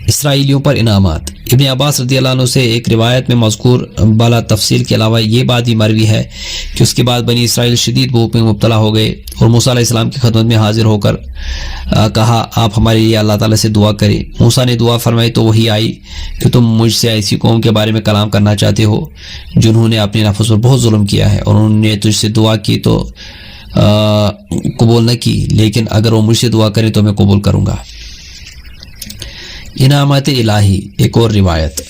اسرائیلیوں پر انعامات۔ ابن عباس رضی اللہ عنہ سے ایک روایت میں مذکور بالا تفصیل کے علاوہ یہ بات بھی مروی ہے کہ اس کے بعد بنی اسرائیل شدید بھوک میں مبتلا ہو گئے اور موسیٰ علیہ السلام کی خدمت میں حاضر ہو کر کہا آپ ہمارے لیے اللہ تعالیٰ سے دعا کریں۔ موسیٰ نے دعا فرمائی تو وہی آئی کہ تم مجھ سے ایسی قوم کے بارے میں کلام کرنا چاہتے ہو جنہوں نے اپنے نفس پر بہت ظلم کیا ہے، اور انہوں نے تجھ سے دعا کی تو قبول نہ کی، لیکن اگر وہ مجھ سے دعا کریں تو میں قبول کروں گا۔ انعامات الہی۔ ایک اور روایت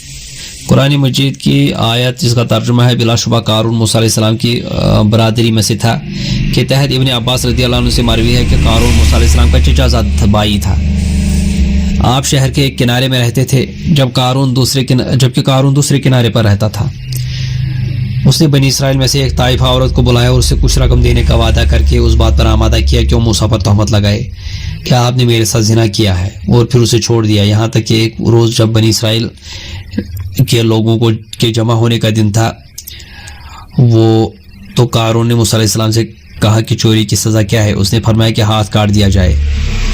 قرآن مجید کی آیت جس کا ترجمہ ہے بلا شبہ قارون موسیٰ علیہ السلام کی برادری میں سے تھا کے تحت ابن عباس رضی اللہ عنہ سے مروی ہے کہ قارون موسیٰ علیہ السلام کا چچا زاد بھائی تھا۔ آپ شہر کے ایک کنارے میں رہتے تھے جبکہ قارون دوسرے کنارے پر رہتا تھا۔ اس نے بنی اسرائیل میں سے ایک طائفہ عورت کو بلایا اور اسے کچھ رقم دینے کا وعدہ کر کے اس بات پر آمادہ کیا کہ وہ موسیٰ پر تہمت لگائے کہ آپ نے میرے ساتھ زنا کیا ہے، اور پھر اسے چھوڑ دیا۔ یہاں تک کہ ایک روز جب بنی اسرائیل کے لوگوں کے جمع ہونے کا دن تھا تو قارون نے موسیٰ علیہ السلام سے کہا کہ چوری کی سزا کیا ہے؟ اس نے فرمایا کہ ہاتھ کاٹ دیا جائے۔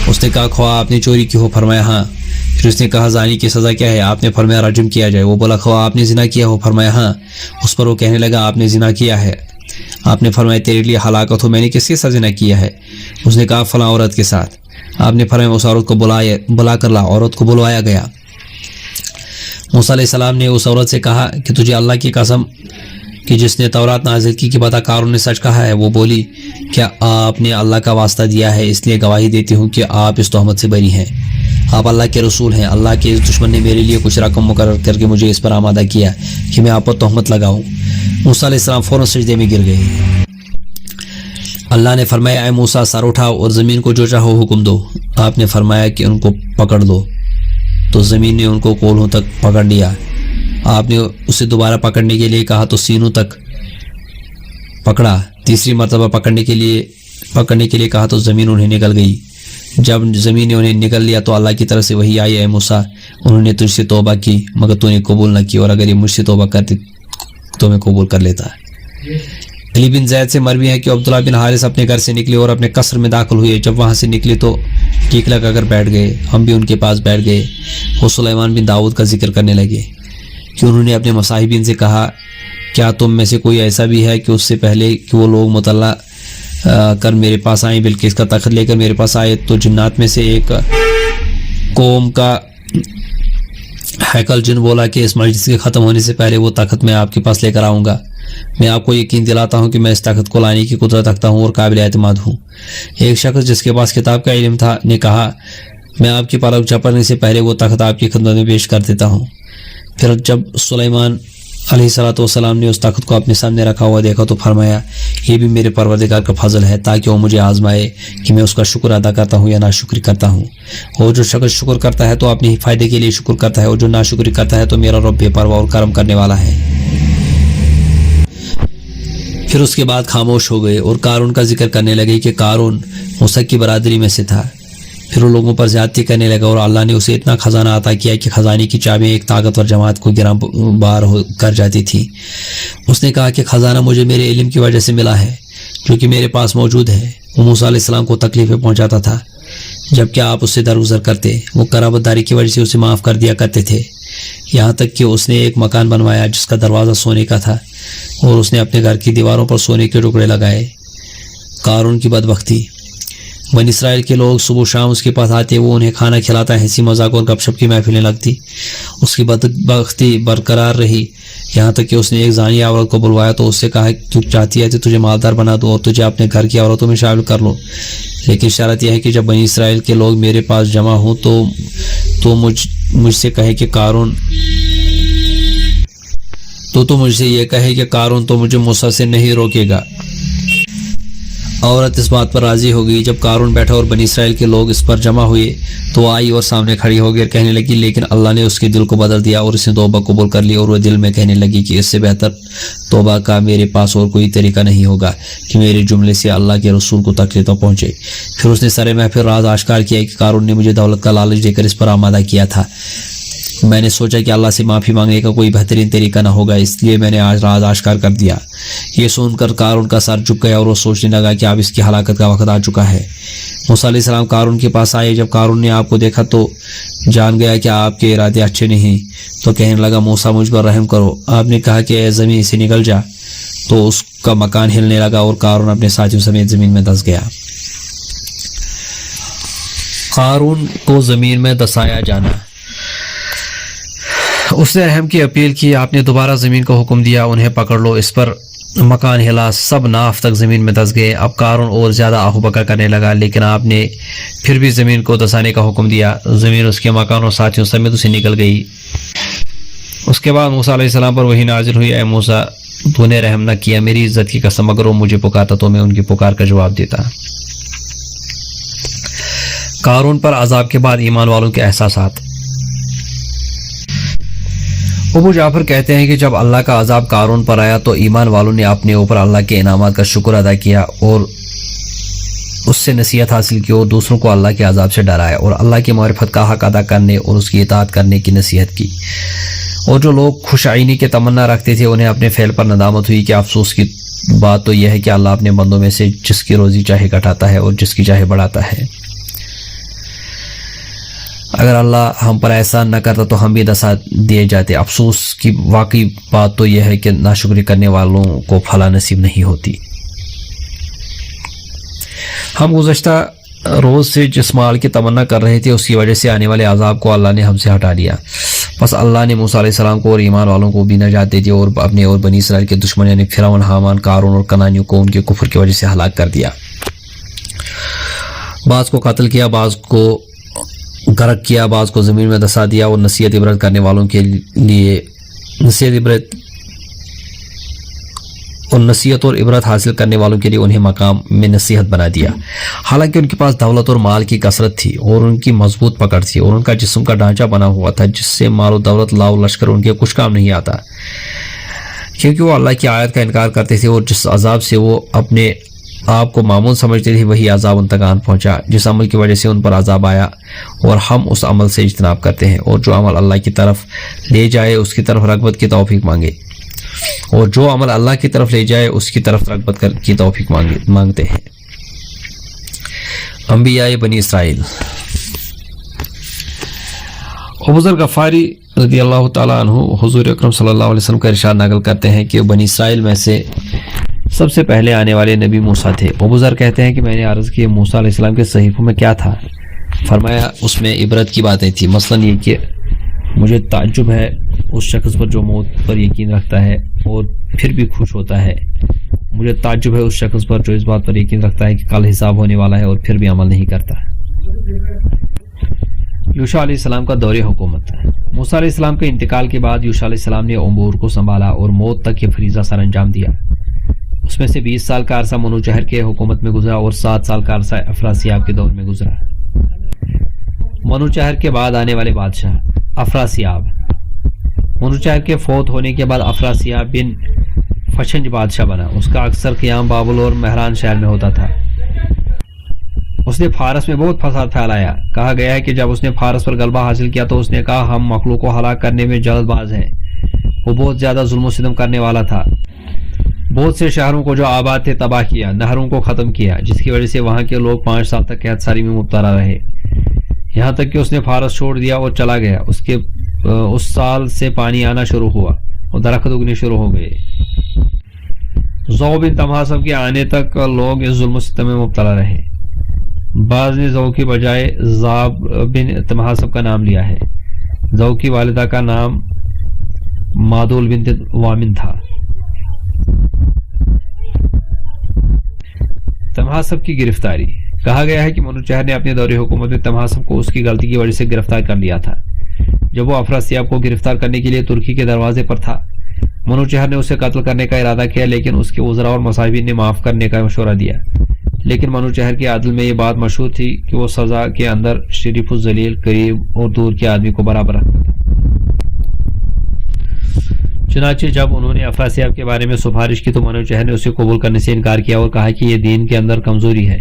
اس نے کہا خواہ آپ نے چوری کی ہو؟ فرمایا ہاں۔ پھر اس نے کہا زانی کی سزا کیا ہے؟ آپ نے فرمایا رجم کیا جائے۔ وہ بولا خواہ آپ نے زنا کیا ہو؟ فرمایا ہاں۔ اس پر وہ کہنے لگا آپ نے زنا کیا ہے؟ آپ نے فرمایا تیرے لیے ہلاکت ہو، میں نے کس کے ساتھ زنا کیا ہے؟ اس نے کہا فلاں عورت کے ساتھ۔ آپ نے فرمایا اس عورت کو بلا کر لا۔ عورت کو بلوایا گیا۔ موسیٰ علیہ السلام نے اس عورت سے کہا کہ تجھے اللہ کی قسم کہ جس نے تورات نازل کی کہ بتا قارون نے سچ کہا ہے۔ وہ بولی کیا آپ نے اللہ کا واسطہ دیا ہے؟ اس لیے گواہی دیتی ہوں کہ آپ اس تہمت سے بری ہیں، آپ اللہ کے رسول ہیں۔ اللہ کے اس دشمن نے میرے لیے کچھ رقم مقرر کر کے مجھے اس پر آمادہ کیا کہ میں آپ پر تہمت لگاؤں۔ موسیٰ علیہ السلام فوراً سجدے میں گر گئے۔ اللہ نے فرمایا اے موسیٰ سر اٹھاؤ اور زمین کو جو چاہو حکم دو۔ آپ نے فرمایا کہ ان کو پکڑ دو، تو زمین نے ان کو کولہوں تک پکڑ لیا۔ آپ نے اسے دوبارہ پکڑنے کے لیے کہا تو سینوں تک پکڑا۔ تیسری مرتبہ پکڑنے کے لیے کہا تو زمین انہیں نکل گئی۔ جب زمین نے انہیں نکل لیا تو اللہ کی طرف سے وہی آئی اے موسیٰ انہوں نے تجھ سے توبہ کی مگر تو نے قبول نہ کی، اور اگر یہ مجھ سے توبہ کرتی تو میں قبول کر لیتا۔ علی بن زید سے مروی ہے کہ عبداللہ بن حارث اپنے گھر سے نکلے اور اپنے قصر میں داخل ہوئے۔ جب وہاں سے نکلے تو ٹیک لگا کر بیٹھ گئے، ہم بھی ان کے پاس بیٹھ گئے۔ وہ سلیمان بن داؤد کا ذکر کرنے لگے کہ انہوں نے اپنے مصاحبین سے کہا کیا تم میں سے کوئی ایسا بھی ہے کہ اس سے پہلے کہ وہ لوگ مطلع کر میرے پاس آئیں بلکہ اس کا تخت لے کر میرے پاس آئے؟ تو جنات میں سے ایک قوم کا ہیکل جن بولا کہ اس مجلس کے ختم ہونے سے پہلے وہ تخت میں آپ کے پاس لے کر آؤں گا۔ میں آپ کو یقین دلاتا ہوں کہ میں اس طاقت کو لانے کی قدرت رکھتا ہوں اور قابل اعتماد ہوں۔ ایک شخص جس کے پاس کتاب کا علم تھا نے کہا، میں آپ کی پلک جھپکنے سے پہلے وہ طاقت آپ کی خدمت میں پیش کر دیتا ہوں۔ پھر جب سلیمان علیہ السلام نے اس طاقت کو اپنے سامنے رکھا ہوا دیکھا تو فرمایا، یہ بھی میرے پروردگار کا فضل ہے تاکہ وہ مجھے آزمائے کہ میں اس کا شکر ادا کرتا ہوں یا ناشکری کرتا ہوں۔ اور جو شخص شکر کرتا ہے تو اپنے فائدے کے لیے شکر کرتا ہے، اور جو ناشکری کرتا ہے تو میرا رب بے پرواہ اور کرم کرنے والا ہے۔ پھر اس کے بعد خاموش ہو گئے اور قارون کا ذکر کرنے لگے کہ قارون موسیٰ کی برادری میں سے تھا۔ پھر وہ لوگوں پر زیادتی کرنے لگا اور اللہ نے اسے اتنا خزانہ عطا کیا کہ خزانے کی چابیاں ایک طاقتور جماعت کو گراں بار ہو کر جاتی تھی۔ اس نے کہا کہ خزانہ مجھے میرے علم کی وجہ سے ملا ہے جو کہ میرے پاس موجود ہے۔ وہ موسیٰ علیہ السلام کو تکلیفیں پہنچاتا تھا جبکہ آپ اس سے درگزر کرتے، وہ قرابت داری کی وجہ سے اسے معاف کر دیا کرتے تھے، یہاں تک کہ اس نے ایک مکان بنوایا جس کا دروازہ سونے کا تھا اور اس نے اپنے گھر کی دیواروں پر سونے کے ٹکڑے لگائے۔ قارون کی بدبختی۔ بنی اسرائیل کے لوگ صبح و شام اس کے پاس آتے، وہ انہیں کھانا کھلاتا، ہنسی مذاق اور گپ شپ کی محفلیں لگتی۔ اس کی بدبختی برقرار رہی یہاں تک کہ اس نے ایک زانی عورت کو بلوایا تو اس سے کہا کہ تو چاہتی ہے کہ تجھے مالدار بنا دو اور تجھے اپنے گھر کی عورتوں میں شامل کر لو، لیکن شرط یہ ہے کہ جب بنی اسرائیل کے لوگ میرے پاس جمع ہوں تو مجھ سے کہے کہ قارون تو مجھ سے یہ کہے کہ قارون تو مجھے موسیٰ سے نہیں روکے گا۔ عورت اس بات پر راضی ہو گئی۔ جب قارون بیٹھا اور بنی اسرائیل کے لوگ اس پر جمع ہوئے تو وہ آئی اور سامنے کھڑی ہو گئی اور کہنے لگی، لیکن اللہ نے اس کے دل کو بدل دیا اور اس نے توبہ قبول کر لی، اور وہ دل میں کہنے لگی کہ اس سے بہتر توبہ کا میرے پاس اور کوئی طریقہ نہیں ہوگا کہ میرے جملے سے اللہ کے رسول کو تکلیف تو پہنچے۔ پھر اس نے سر محفل راز آشکار کیا کہ قارون نے مجھے دولت کا لالچ دے کر اس پر آمادہ کیا تھا۔ میں نے سوچا کہ اللہ سے معافی مانگنے کا کوئی بہترین طریقہ نہ ہوگا، اس لیے میں نے آج راز آشکار کر دیا۔ یہ سن کر قارون کا سر جھک گیا اور وہ سوچنے لگا کہ اب اس کی ہلاکت کا وقت آ چکا ہے۔ موسیٰ علیہ السلام قارون کے پاس آئے۔ جب قارون نے آپ کو دیکھا تو جان گیا کہ آپ کے ارادے اچھے نہیں، تو کہنے لگا، موسیٰ مجھ پر رحم کرو۔ آپ نے کہا کہ اے زمین سے نکل جا، تو اس کا مکان ہلنے لگا اور قارون اپنے ساتھیوں سمیت زمین میں دھس گیا۔ قارون کو زمین میں دسایا جانا۔ اس نے رحم کی اپیل کی، آپ نے دوبارہ زمین کو حکم دیا، انہیں پکڑ لو۔ اس پر مکان ہلا، سب ناف تک زمین میں دس گئے۔ اب قارون اور زیادہ آہو بکا کرنے لگا، لیکن آپ نے پھر بھی زمین کو دسانے کا حکم دیا۔ زمین اس کے مکان اور ساتھیوں سمیت اسے نکل گئی۔ اس کے بعد موسیٰ علیہ السلام پر وحی نازل ہوئی، اے موسیٰ تو نے رحم نہ کیا، میری عزت کی قسم اگر وہ مجھے پکارتا تو میں ان کی پکار کا جواب دیتا۔ قارون پر عذاب کے بعد ایمان والوں کے احساسات۔ ابو جعفر کہتے ہیں کہ جب اللہ کا عذاب قارون پر آیا تو ایمان والوں نے اپنے اوپر اللہ کے انعامات کا شکر ادا کیا اور اس سے نصیحت حاصل کی اور دوسروں کو اللہ کے عذاب سے ڈرایا اور اللہ کی معرفت کا حق ادا کرنے اور اس کی اطاعت کرنے کی نصیحت کی۔ اور جو لوگ خوش آئینی کے تمنا رکھتے تھے انہیں اپنے فعل پر ندامت ہوئی کہ افسوس کی بات تو یہ ہے کہ اللہ اپنے بندوں میں سے جس کی روزی چاہے گھٹاتا ہے اور جس کی چاہے بڑھاتا ہے۔ اگر اللہ ہم پر احسان نہ کرتا تو ہم بھی دسا دیے جاتے۔ افسوس کی واقعی بات تو یہ ہے کہ ناشکری کرنے والوں کو فلاح نصیب نہیں ہوتی۔ ہم گزشتہ روز سے جس مال کی تمنا کر رہے تھے اس کی وجہ سے آنے والے عذاب کو اللہ نے ہم سے ہٹا لیا۔ بس اللہ نے موسیٰ علیہ السلام کو اور ایمان والوں کو بھی نجات دے دی اور اپنے اور بنی اسرائیل کے دشمن یعنی فرعون، حامان، قارون اور کنانیوں کو ان کے کفر کی وجہ سے ہلاک کر دیا۔ بعض کو قتل کیا، بعض کو غرق کیا، بعض کو زمین میں دسا دیا اور نصیحت عبرت کرنے والوں کے لیے نصیحت اور عبرت حاصل کرنے والوں کے لیے انہیں مقام میں نصیحت بنا دیا۔ حالانکہ ان کے پاس دولت اور مال کی کثرت تھی اور ان کی مضبوط پکڑ تھی اور ان کا جسم کا ڈھانچہ بنا ہوا تھا جس سے مال و دولت لاؤ لشکر ان کے کچھ کام نہیں آتا، کیونکہ وہ اللہ کی آیت کا انکار کرتے تھے اور جس عذاب سے وہ اپنے آپ کو معمول سمجھتے تھے وہی عذاب ان تک آن پہنچا جس عمل کی وجہ سے ان پر عذاب آیا، اور ہم اس عمل سے اجتناب کرتے ہیں اور جو عمل اللہ کی طرف لے جائے اس کی طرف رغبت کی توفیق مانگے، اور جو عمل اللہ کی طرف لے جائے اس کی طرف رغبت کی توفیق مانگتے ہیں۔ انبیاء بنی اسرائیل۔ ابوذر غفاری رضی اللہ تعالیٰ عنہ حضور اکرم صلی اللہ علیہ وسلم کا ارشاد نقل کرتے ہیں کہ بنی اسرائیل میں سے سب سے پہلے آنے والے نبی موسیٰ تھے۔ ابوذر کہتے ہیں کہ میں نے عرض کی موسیٰ علیہ السلام کے صحیفوں میں کیا تھا؟ فرمایا اس میں عبرت کی باتیں تھیں، مثلا یہ کہ مجھے تعجب ہے اس شخص پر جو موت پر یقین رکھتا ہے اور پھر بھی خوش ہوتا ہے. مجھے تعجب ہے اس شخص پر جو اس بات پر یقین رکھتا ہے کہ کل حساب ہونے والا ہے اور پھر بھی عمل نہیں کرتا. یوشع علیہ السلام کا دور حکومت. موسیٰ علیہ السلام کے انتقال کے بعد یوشع علیہ السلام نے امور کو سنبھالا اور موت تک یہ فریضہ سر انجام دیا. اس میں سے 20 سال کا عرصہ منوچہر کے حکومت میں گزرا اور 7 سال کا عرصہ افراسیاب کے دور میں گزرا. منوچہر کے بعد آنے والے بادشاہ افراسیاب. منوچہر کے فوت ہونے کے بعد افراسیاب بن فشنج بادشاہ بنا. اس کا اکثر قیام بابل اور مہران شہر میں ہوتا تھا. اس نے فارس میں بہت فساد پھیلایا. کہا گیا ہے کہ جب اس نے فارس پر غلبہ حاصل کیا تو اس نے کہا ہم مخلوق کو ہلاک کرنے میں جلد باز ہیں. وہ بہت زیادہ ظلم و ستم کرنے والا تھا. بہت سے شہروں کو جو آباد تھے تباہ کیا, نہروں کو ختم کیا, جس کی وجہ سے وہاں کے لوگ 5 سال تک قحط ساری میں مبتلا رہے. یہاں تک کہ اس نے فارس چھوڑ دیا اور چلا گیا. اس سال سے پانی آنا شروع ہوا اور درخت اگنے شروع ہو گئے. زو بن تمہاسب کے آنے تک لوگ اس ظلم و ستم میں مبتلا رہے. بعض نے زو کی بجائے زاب بن تمہاسب کا نام لیا ہے. زو کی والدہ کا نام مادول بنت وامن تھا. تمہاسب کی گرفتاری. کہا گیا ہے کہ منوچہر نے اپنے دور حکومت میں تمہاسب کو اس کی غلطی کی وجہ سے گرفتار کر لیا تھا. جب وہ افراسیاب کو گرفتار کرنے کے لیے ترکی کے دروازے پر تھا, منوچہر نے اسے قتل کرنے کا ارادہ کیا, لیکن اس کے وزراء اور مصاحبین نے معاف کرنے کا مشورہ دیا. لیکن منوچہر کے عدل میں یہ بات مشہور تھی کہ وہ سزا کے اندر شریف الذلیل, قریب اور دور کے آدمی کو برابر رکھتا تھا. چنانچہ جب انہوں نے افراسیاب کے بارے میں سفارش کی تو منوچہر نے اسے قبول کرنے سے انکار کیا اور کہا کہ یہ دین کے اندر کمزوری ہے,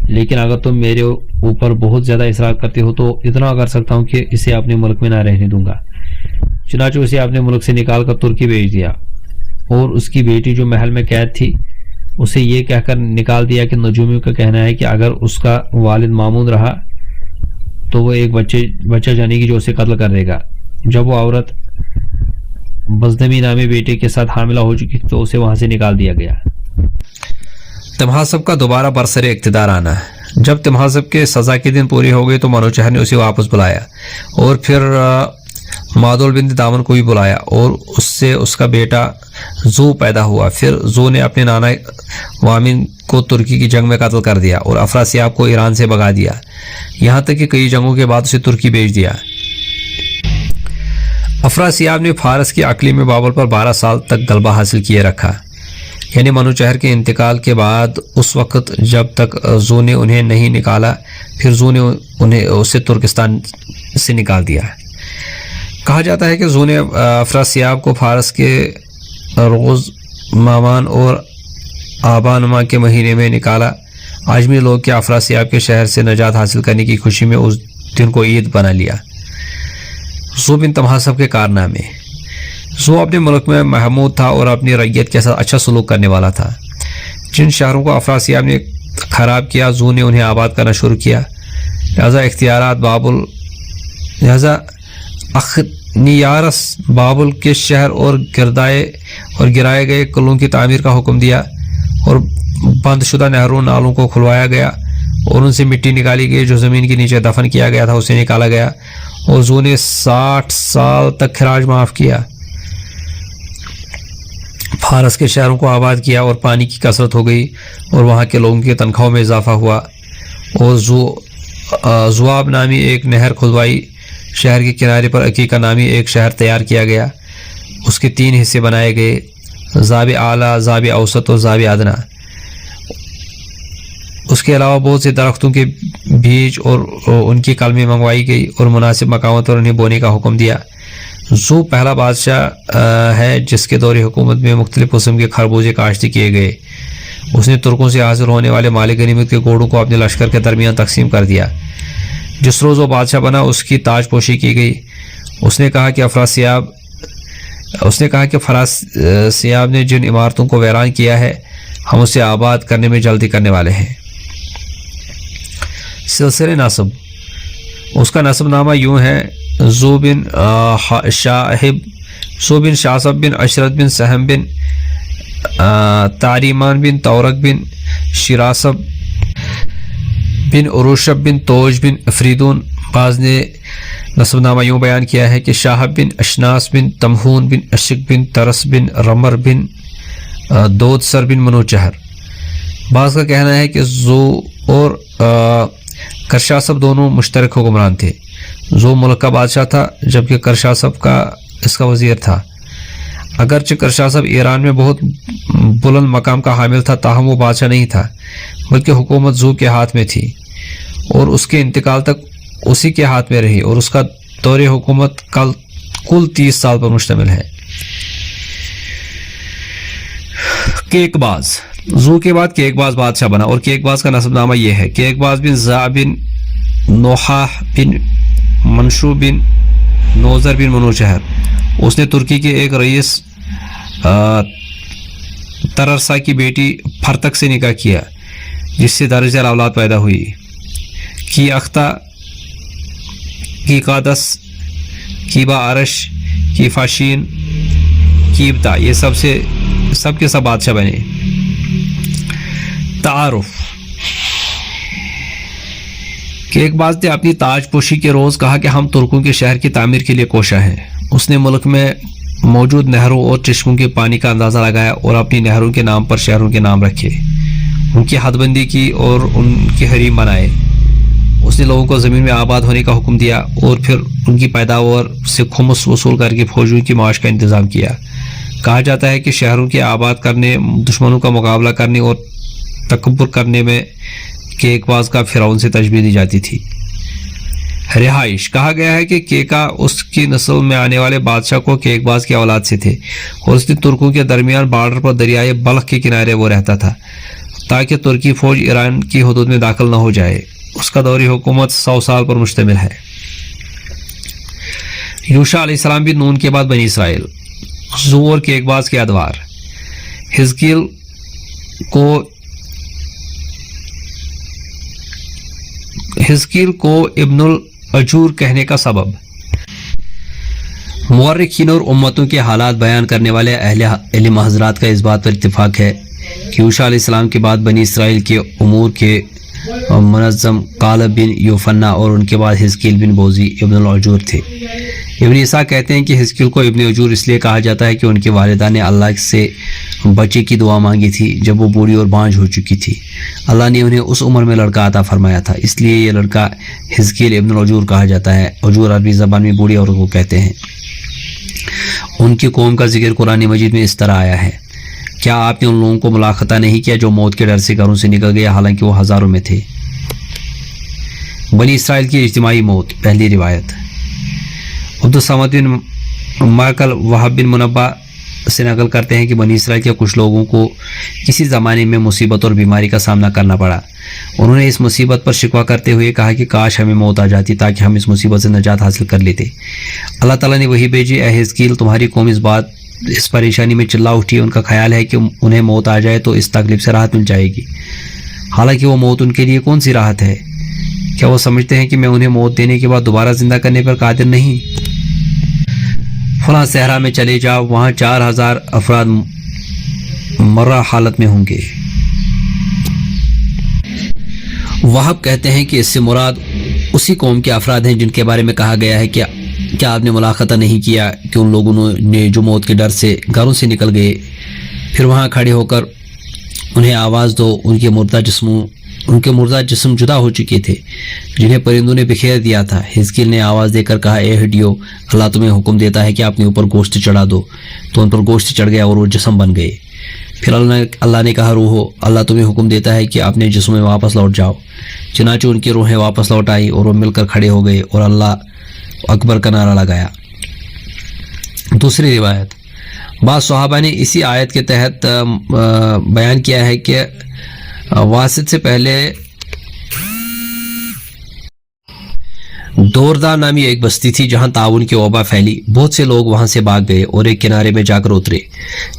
لیکن اگر تم میرے اوپر بہت زیادہ اصرار کرتے ہو تو اتنا کر سکتا ہوں کہ اسے اپنے ملک میں نہ رہنے دوں گا. چنانچہ اسے اپنے ملک سے نکال کر ترکی بھیج دیا اور اس کی بیٹی جو محل میں قید تھی اسے یہ کہہ کر نکال دیا کہ نجومیوں کا کہنا ہے کہ اگر اس کا والد مامون رہا تو وہ ایک بچہ جانے گی جو اسے قتل کر دے گا. جب وہ عورت بزدمی نامی بیٹے کے ساتھ حاملہ ہو چکی تو اسے وہاں سے نکال دیا گیا. تمہاسب کا دوبارہ برسر اقتدار آنا. جب تمہاسب کے سزا کے دن پوری ہو گئی تو منوچہر نے اسے واپس بلایا اور پھر مادول بن دامن کو بھی بلایا اور اس سے اس کا بیٹا زو پیدا ہوا. پھر زو نے اپنے نانا وامن کو ترکی کی جنگ میں قتل کر دیا اور افراسیاب کو ایران سے بھگا دیا, یہاں تک کہ کئی جنگوں کے بعد اسے ترکی بھیج دیا. افراسیاب نے فارس کی اقلیم بابل پر 12 سال تک غلبہ حاصل کیے رکھا. یعنی منوچہر کے انتقال کے بعد اس وقت جب تک زو نے انہیں نہیں نکالا, پھر زو نے اسے ترکستان سے نکال دیا. کہا جاتا ہے کہ زو نے افراسیاب کو فارس کے روز مامان اور آبانما کے مہینے میں نکالا. عجمی لوگ کے افراسیاب کے شہر سے نجات حاصل کرنے کی خوشی میں اس دن کو عید بنا لیا. زو بن تمہاسب کے کارنامے. زو اپنے ملک میں محمود تھا اور اپنی رعیت کے ساتھ اچھا سلوک کرنے والا تھا. جن شہروں کو افراسیاب نے خراب کیا زو نے انہیں آباد کرنا شروع کیا. لہذا اخنیارس بابل کے شہر اور گرائے گئے قلعوں کی تعمیر کا حکم دیا اور بند شدہ نہروں نالوں کو کھلوایا گیا اور ان سے مٹی نکالی گئی. جو زمین کے نیچے دفن کیا گیا تھا اسے نکالا گیا اور زو نے 60 سال تک خراج معاف کیا. فارس کے شہروں کو آباد کیا اور پانی کی کثرت ہو گئی اور وہاں کے لوگوں کی تنخواہوں میں اضافہ ہوا اور زواب نامی ایک نہر کھلوائی. شہر کے کنارے پر عقیقہ نامی ایک شہر تیار کیا گیا. اس کے 3 حصے بنائے گئے, زاب اعلیٰ, زاب اوسط اور زاب ادنا. اس کے علاوہ بہت سے درختوں کے بیج اور ان کی کلمیں منگوائی گئی اور مناسب مقامات پر انہیں بونے کا حکم دیا. زو پہلا بادشاہ ہے جس کے دور حکومت میں مختلف قسم کے خربوزے کاشت کیے گئے. اس نے ترکوں سے حاصل ہونے والے مال غنیمت کے گھوڑوں کو اپنے لشکر کے درمیان تقسیم کر دیا. جس روز وہ بادشاہ بنا اس کی تاج پوشی کی گئی. اس نے کہا کہ فراسیاب نے جن عمارتوں کو ویران کیا ہے ہم اسے آباد کرنے میں جلدی کرنے والے ہیں. سلسلہ نسب. اس کا نسب نامہ یوں ہے: زو بن شاصب بن اشرت بن سہم بن تاریمان بن تورک بن شراسب بن عروشب بن توج بن افریدون. بعض نے نسب نامہ یوں بیان کیا ہے کہ شاہب بن اشناس بن تمہون بن اشک بن ترس بن رمر بن دودسر بن منوچہر۔ بعض کا کہنا ہے کہ زو اور کرشاسب دونوں مشترک حکمران تھے۔ زو ملک کا بادشاہ تھا جبکہ کرشاسب کا اس کا وزیر تھا۔ اگرچہ کرشاسب ایران میں بہت بلند مقام کا حامل تھا، تاہم وہ بادشاہ نہیں تھا بلکہ حکومت زو کے ہاتھ میں تھی اور اس کے انتقال تک اسی کے ہاتھ میں رہی، اور اس کا دور حکومت کل 30 سال پر مشتمل ہے۔ کیک باز، زو کے بعد کیک باز بادشاہ بنا، اور کیک باز کا نسب نامہ یہ ہے: کیک باز بن زا بن نوحاح بن منشو بن نوزر بن منوچہر۔ اس نے ترکی کے ایک رئیس تررسا کی بیٹی پھرتک سے نکاح کیا جس سے درجہ اولاد پیدا ہوئی۔ کی اختہ، کی قادس، کی با عرش، کی فاشین، کی ابتا، یہ سب کے سب بادشاہ بنے۔ تعارف، کہ ایک باز نے اپنی تاج پوشی کے روز کہا کہ ہم ترکوں کے شہر کی تعمیر کے لیے کوشاں ہیں۔ اس نے ملک میں موجود نہروں اور چشموں کے پانی کا اندازہ لگایا اور اپنی نہروں کے نام پر شہروں کے نام رکھے، ان کی حد بندی کی اور ان کے حریم بنائے۔ اس نے لوگوں کو زمین میں آباد ہونے کا حکم دیا اور پھر ان کی پیداوار سے خمس وصول کر کے فوجیوں کی معاش کا انتظام کیا۔ کہا جاتا ہے کہ شہروں کے آباد کرنے، دشمنوں کا مقابلہ کرنے اور تکبر کرنے میں کیک باز کا فرعون سے تشبیہ دی جاتی تھی۔ رہائش، کہا گیا ہے کہ کیکا اس کی نسل میں آنے والے بادشاہ کو کیک باز کی اولاد سے تھے، اور اس نے ترکوں کے درمیان بارڈر پر دریائے بلخ کے کنارے وہ رہتا تھا تاکہ ترکی فوج ایران کی حدود میں داخل نہ ہو جائے۔ اس کا دور حکومت 100 سال پر مشتمل ہے۔ یوشع علیہ السلام بھی نون کے بعد بنی اسرائیل۔ زو اور کیک باز کے ادوار، حزقیل کو ابن العجور کہنے کا سبب۔ مورخین اور امتوں کے حالات بیان کرنے والے اہل علم حضرات کا اس بات پر اتفاق ہے کہ یوشع علیہ السلام کے بعد بنی اسرائیل کے امور کے منظم قالب بن یوفنا اور ان کے بعد حزقیل بن بوزی ابن العجور تھے۔ ابن عیسیٰ کہتے ہیں کہ حزقیل کو ابن عجور اس لیے کہا جاتا ہے کہ ان کی والدہ نے اللہ سے بچے کی دعا مانگی تھی جب وہ بوڑھی اور بانجھ ہو چکی تھی۔ اللہ نے انہیں اس عمر میں لڑکا عطا فرمایا تھا، اس لیے یہ لڑکا حزقیل ابن العجور کہا جاتا ہے۔ عجور عربی زبان میں بوڑھی عورت کو کہتے ہیں۔ ان کی قوم کا ذکر قرآن مجید میں اس طرح آیا ہے: کیا آپ نے ان لوگوں کو ملاحظہ نہیں کیا جو موت کے ڈر سے گھروں سے نکل گئے حالانکہ وہ ہزاروں میں تھے؟ بنی اسرائیل کی اجتماعی موت، پہلی روایت۔ عبدالصمد بن ماکل وہب بن منبع سے نقل کرتے ہیں کہ بنی اسرائیل کے کچھ لوگوں کو کسی زمانے میں مصیبت اور بیماری کا سامنا کرنا پڑا۔ انہوں نے اس مصیبت پر شکوہ کرتے ہوئے کہا کہ کاش ہمیں موت آ جاتی تاکہ ہم اس مصیبت سے نجات حاصل کر لیتے۔ اللہ تعالیٰ نے وحی بھیجی: اے حزقیل، تمہاری قوم اس پریشانی میں چلا اٹھی، ان کا خیال ہے کہ انہیں موت آ جائے تو اس تکلیف سے راحت مل جائے گی، حالانکہ وہ موت ان کے لیے کون سی راحت ہے؟ کیا وہ سمجھتے ہیں کہ میں انہیں موت دینے کے بعد دوبارہ زندہ کرنے پر قادر نہیں؟ فلاں صحرا میں چلے جاؤ، وہاں 4000 افراد مرہ حالت میں ہوں گے۔ وہب کہتے ہیں کہ اس سے مراد اسی قوم کے افراد ہیں جن کے بارے میں کہا گیا ہے کہ کیا آپ نے ملاحظہ نہیں کیا کہ ان لوگوں نے جو موت کے ڈر سے گھروں سے نکل گئے، پھر وہاں کھڑے ہو کر انہیں آواز دو، ان کے مردہ جسم جدا ہو چکے تھے جنہیں پرندوں نے بکھیر دیا تھا۔ حزقیل نے آواز دے کر کہا: اے ہڈیو، اللہ تمہیں حکم دیتا ہے کہ اپنے اوپر گوشت چڑھا دو، تو ان پر گوشت چڑھ گیا اور وہ جسم بن گئے۔ پھر اللہ نے کہا: روحو، اللہ تمہیں حکم دیتا ہے کہ اپنے جسم میں واپس لوٹ جاؤ۔ چنانچہ ان کی روحیں واپس لوٹ آئی اور وہ مل کر کھڑے ہو گئے اور اللہ اکبر کا نعرہ لگایا۔ دوسری روایت، بعض صحابہ نے اسی آیت کے تحت بیان کیا ہے کہ واسط سے پہلے دوردہ نامی ایک بستی تھی جہاں تعاون کی وبا پھیلی، بہت سے لوگ وہاں سے بھاگ گئے اور ایک کنارے میں جا کر اترے،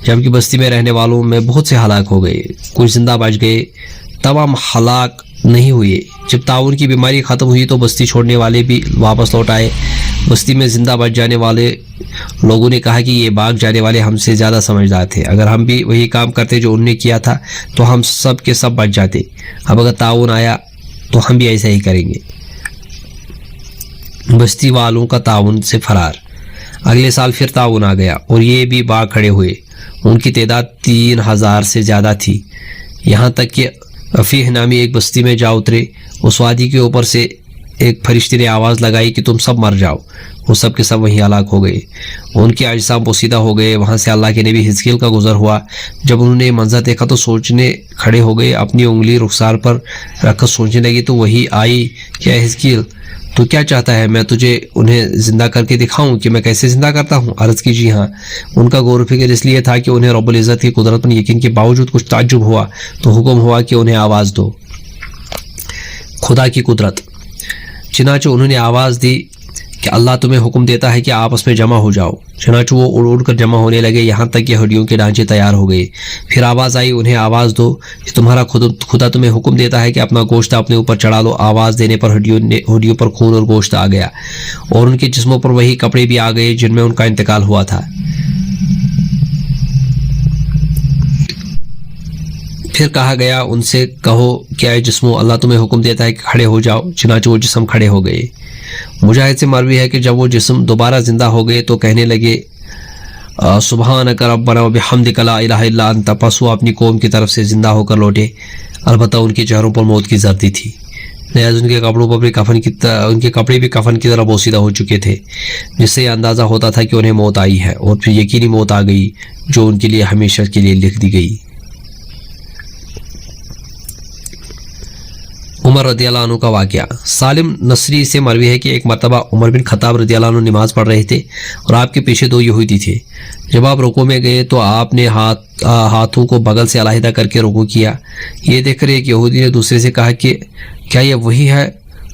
جبکہ بستی میں رہنے والوں میں بہت سے ہلاک ہو گئے، کچھ زندہ بچ گئے، تمام ہلاک نہیں ہوئے۔ جب تعاون کی بیماری ختم ہوئی تو بستی چھوڑنے والے بھی واپس لوٹ آئے۔ بستی میں زندہ بچ جانے والے لوگوں نے کہا کہ یہ بھاگ جانے والے ہم سے زیادہ سمجھدار تھے، اگر ہم بھی وہی کام کرتے جو انہوں نے کیا تھا تو ہم سب کے سب بچ جاتے، اب اگر تعاون آیا تو ہم بھی ایسا ہی کریں گے۔ بستی والوں کا تعاون سے فرار۔ اگلے سال پھر تعاون آ گیا اور یہ بھی باغ کھڑے ہوئے۔ ان کی تعداد 3000 سے زیادہ تھی، یہاں تک کہ افیح نامی ایک بستی میں جا اترے۔ اس وادی کے اوپر سے ایک فرشتے نے آواز لگائی کہ تم سب مر جاؤ۔ وہ سب کے سب وہیں ہلاک ہو گئے، ان کے اجسام پوسیدہ ہو گئے۔ وہاں سے اللہ کے نبی حزقیل کا گزر ہوا۔ جب انہوں نے یہ منظر دیکھا تو سوچنے کھڑے ہو گئے، اپنی انگلی رخسار پر رکھ کر سوچنے لگی تو وہی آئی کہ اے حزقیل تو کیا چاہتا ہے، میں تجھے انہیں زندہ کر کے دکھاؤں کہ میں کیسے زندہ کرتا ہوں؟ عرض کی جی ہاں۔ ان کا غور و فکر اس لیے تھا کہ انہیں رب العزت کی قدرت پر یقین کے باوجود کچھ تعجب ہوا، تو حکم ہوا کہ انہیں آواز دو۔ خدا کی قدرت، چنانچہ انہوں نے آواز دی کہ اللہ تمہیں حکم دیتا ہے کہ آپس میں جمع ہو جاؤ۔ چنانچہ وہ اڑ اڑ کر جمع ہونے لگے، یہاں تک کہ ہڈیوں کے ڈھانچے تیار ہو گئے۔ پھر آواز آئی، انہیں آواز دو کہ تمہارا خدا تمہیں حکم دیتا ہے کہ اپنا گوشت اپنے اوپر چڑھا لو۔ آواز دینے پر ہڈیوں پر خون اور گوشت آ گیا، اور ان کے جسموں پر وہی کپڑے بھی آ گئے جن میں ان کا انتقال ہوا تھا۔ پھر کہا گیا ان سے کہو کہ اے جسموں، اللہ تمہیں حکم دیتا ہے کہ کھڑے ہو جاؤ۔ چنانچہ وہ جسم کھڑے ہو گئے۔ مجاہد سے مروی ہے کہ جب وہ جسم دوبارہ زندہ ہو گئے تو کہنے لگے سبحانک ربنا وبحمدک لا الہ الا انت، پس وہ اپنی قوم کی طرف سے زندہ ہو کر لوٹے، البتہ ان کے چہروں پر موت کی زردی تھی، لہذا ان کے کپڑوں پر بھی ان کے کپڑے بھی کفن کی طرح بوسیدہ ہو چکے تھے، جس سے یہ اندازہ ہوتا تھا کہ انہیں موت آئی ہے، اور پھر یقینی موت آ گئی جو ان کے لیے ہمیشہ کے لیے لکھ دی گئی۔ عمر رضی اللہ عنہ کا واقعہ۔ سالم نصری سے مروی ہے کہ ایک مرتبہ عمر بن خطاب رضی اللہ عنہ نماز پڑھ رہے تھے اور آپ کے پیچھے 2 یہودی تھے۔ جب آپ رکوع میں گئے تو آپ نے ہاتھوں کو بغل سے علیحدہ کر کے رکوع کیا۔ یہ دیکھ کر ایک یہودی نے دوسرے سے کہا کہ کیا یہ وہی ہے؟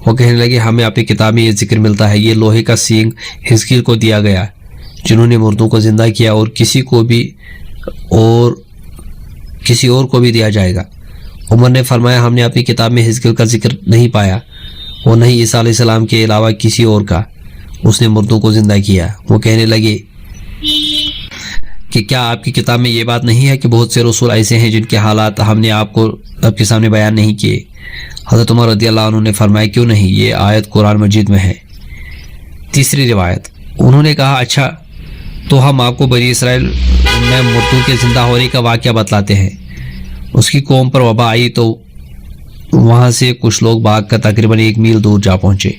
وہ کہنے لگے ہمیں اپنی کتاب میں یہ ذکر ملتا ہے، یہ لوہے کا سینگ حزقیل کو دیا گیا جنہوں نے مردوں کو زندہ کیا، اور کسی اور کو بھی دیا جائے گا۔ عمر نے فرمایا ہم نے اپنی کتاب میں حزقیل کا ذکر نہیں پایا، اور نہ ہی عیسیٰ علیہ السلام کے علاوہ کسی اور کا، اس نے مردوں کو زندہ کیا۔ وہ کہنے لگے کہ کیا آپ کی کتاب میں یہ بات نہیں ہے کہ بہت سے رسول ایسے ہیں جن کے حالات ہم نے آپ کے سامنے بیان نہیں کیے؟ حضرت عمر رضی اللہ عنہ نے فرمایا کیوں نہیں، یہ آیت قرآن مجید میں ہے۔ تیسری روایت، انہوں نے کہا اچھا تو ہم آپ کو بنی اسرائیل میں مردوں کے زندہ ہونے کا واقعہ بتلاتے ہیں۔ اس کی قوم پر وبا آئی تو وہاں سے کچھ لوگ بھاگ کر تقریباً 1 میل دور جا پہنچے۔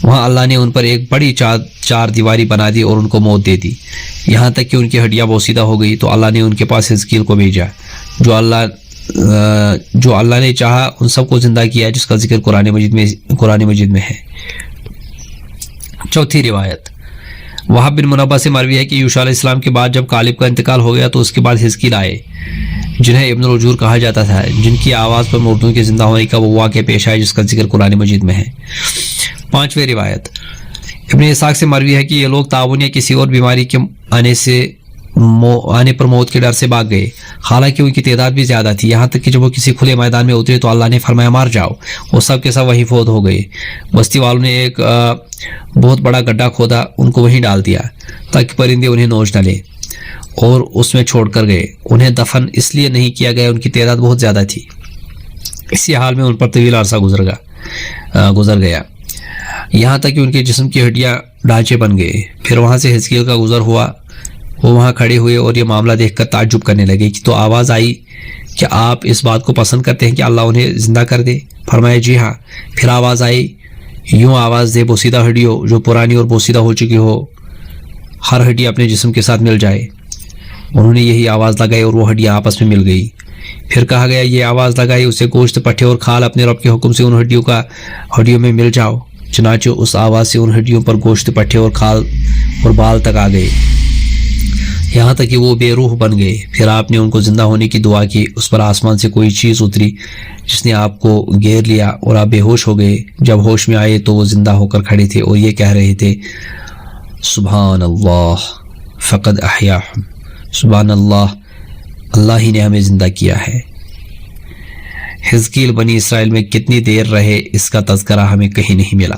وہاں اللہ نے ان پر ایک بڑی چار دیواری بنا دی اور ان کو موت دے دی، یہاں تک کہ ان کی ہڈیاں بوسیدہ ہو گئی۔ تو اللہ نے ان کے پاس حزقیل کو بھیجا، جو اللہ نے چاہا ان سب کو زندہ کیا، جس کا ذکر قرآن مجید میں ہے۔ چوتھی روایت، وہاب بن منبہ سے مروی ہے کہ یوشع علیہ السلام کے بعد جب کالب کا انتقال ہو گیا تو اس کے بعد حزقیل آئے، جنہیں ابن الرجور کہا جاتا تھا، جن کی آواز پر مردوں کے زندہ ہونے کا وہ واقعہ پیش آیا جس کا ذکر قرآن مجید میں ہے۔ پانچویں روایت، ابن اسحاق سے مروی ہے کہ یہ لوگ تعاون یا کسی اور بیماری کے آنے پر موت کے ڈر سے بھاگ گئے، حالانکہ ان کی تعداد بھی زیادہ تھی، یہاں تک کہ جب وہ کسی کھلے میدان میں اترے تو اللہ نے فرمایا مار جاؤ، وہ سب کے سب وہیں فوت ہو گئے۔ بستی والوں نے ایک بہت بڑا گڈھا کھودا، ان کو وہیں ڈال دیا تاکہ پرندے انہیں نوچ نہ لیں، اور اس میں چھوڑ کر گئے۔ انہیں دفن اس لیے نہیں کیا گیا، ان کی تعداد بہت زیادہ تھی۔ اسی حال میں ان پر طویل عرصہ گزر گیا، یہاں تک کہ ان کے جسم کی ہڈیاں ڈھانچے بن گئے۔ پھر وہاں سے حزقیل کا گزر ہوا، وہ وہاں کھڑے ہوئے اور یہ معاملہ دیکھ کر تعجب کرنے لگے کہ تو آواز آئی کہ آپ اس بات کو پسند کرتے ہیں کہ اللہ انہیں زندہ کر دے؟ فرمایا جی ہاں۔ پھر آواز آئی یوں آواز دے بوسیدہ ہڈیوں جو پرانی اور بوسیدہ ہو چکی ہو، ہر ہڈی اپنے جسم کے ساتھ مل جائے۔ انہوں نے یہی آواز لگائی اور وہ ہڈیاں آپس میں مل گئی۔ پھر کہا گیا یہ آواز لگائی اسے گوشت پٹھے اور کھال اپنے رب کے حکم سے ان ہڈیوں میں مل جاؤ۔ چنانچہ اس آواز سے ان ہڈیوں پر گوشت پٹھے اور کھال اور بال تک آ گئے، یہاں تک کہ وہ بے روح بن گئے۔ پھر آپ نے ان کو زندہ ہونے کی دعا کی، اس پر آسمان سے کوئی چیز اتری جس نے آپ کو گھیر لیا اور آپ بے ہوش ہو گئے۔ جب ہوش میں آئے تو وہ زندہ ہو کر کھڑے تھے اور یہ کہہ رہے تھے سبحان اللہ فقد احیاہم، سبحان اللہ، اللہ ہی نے ہمیں زندہ کیا ہے۔ حزقیل بنی اسرائیل میں کتنی دیر رہے اس کا تذکرہ ہمیں کہیں نہیں ملا۔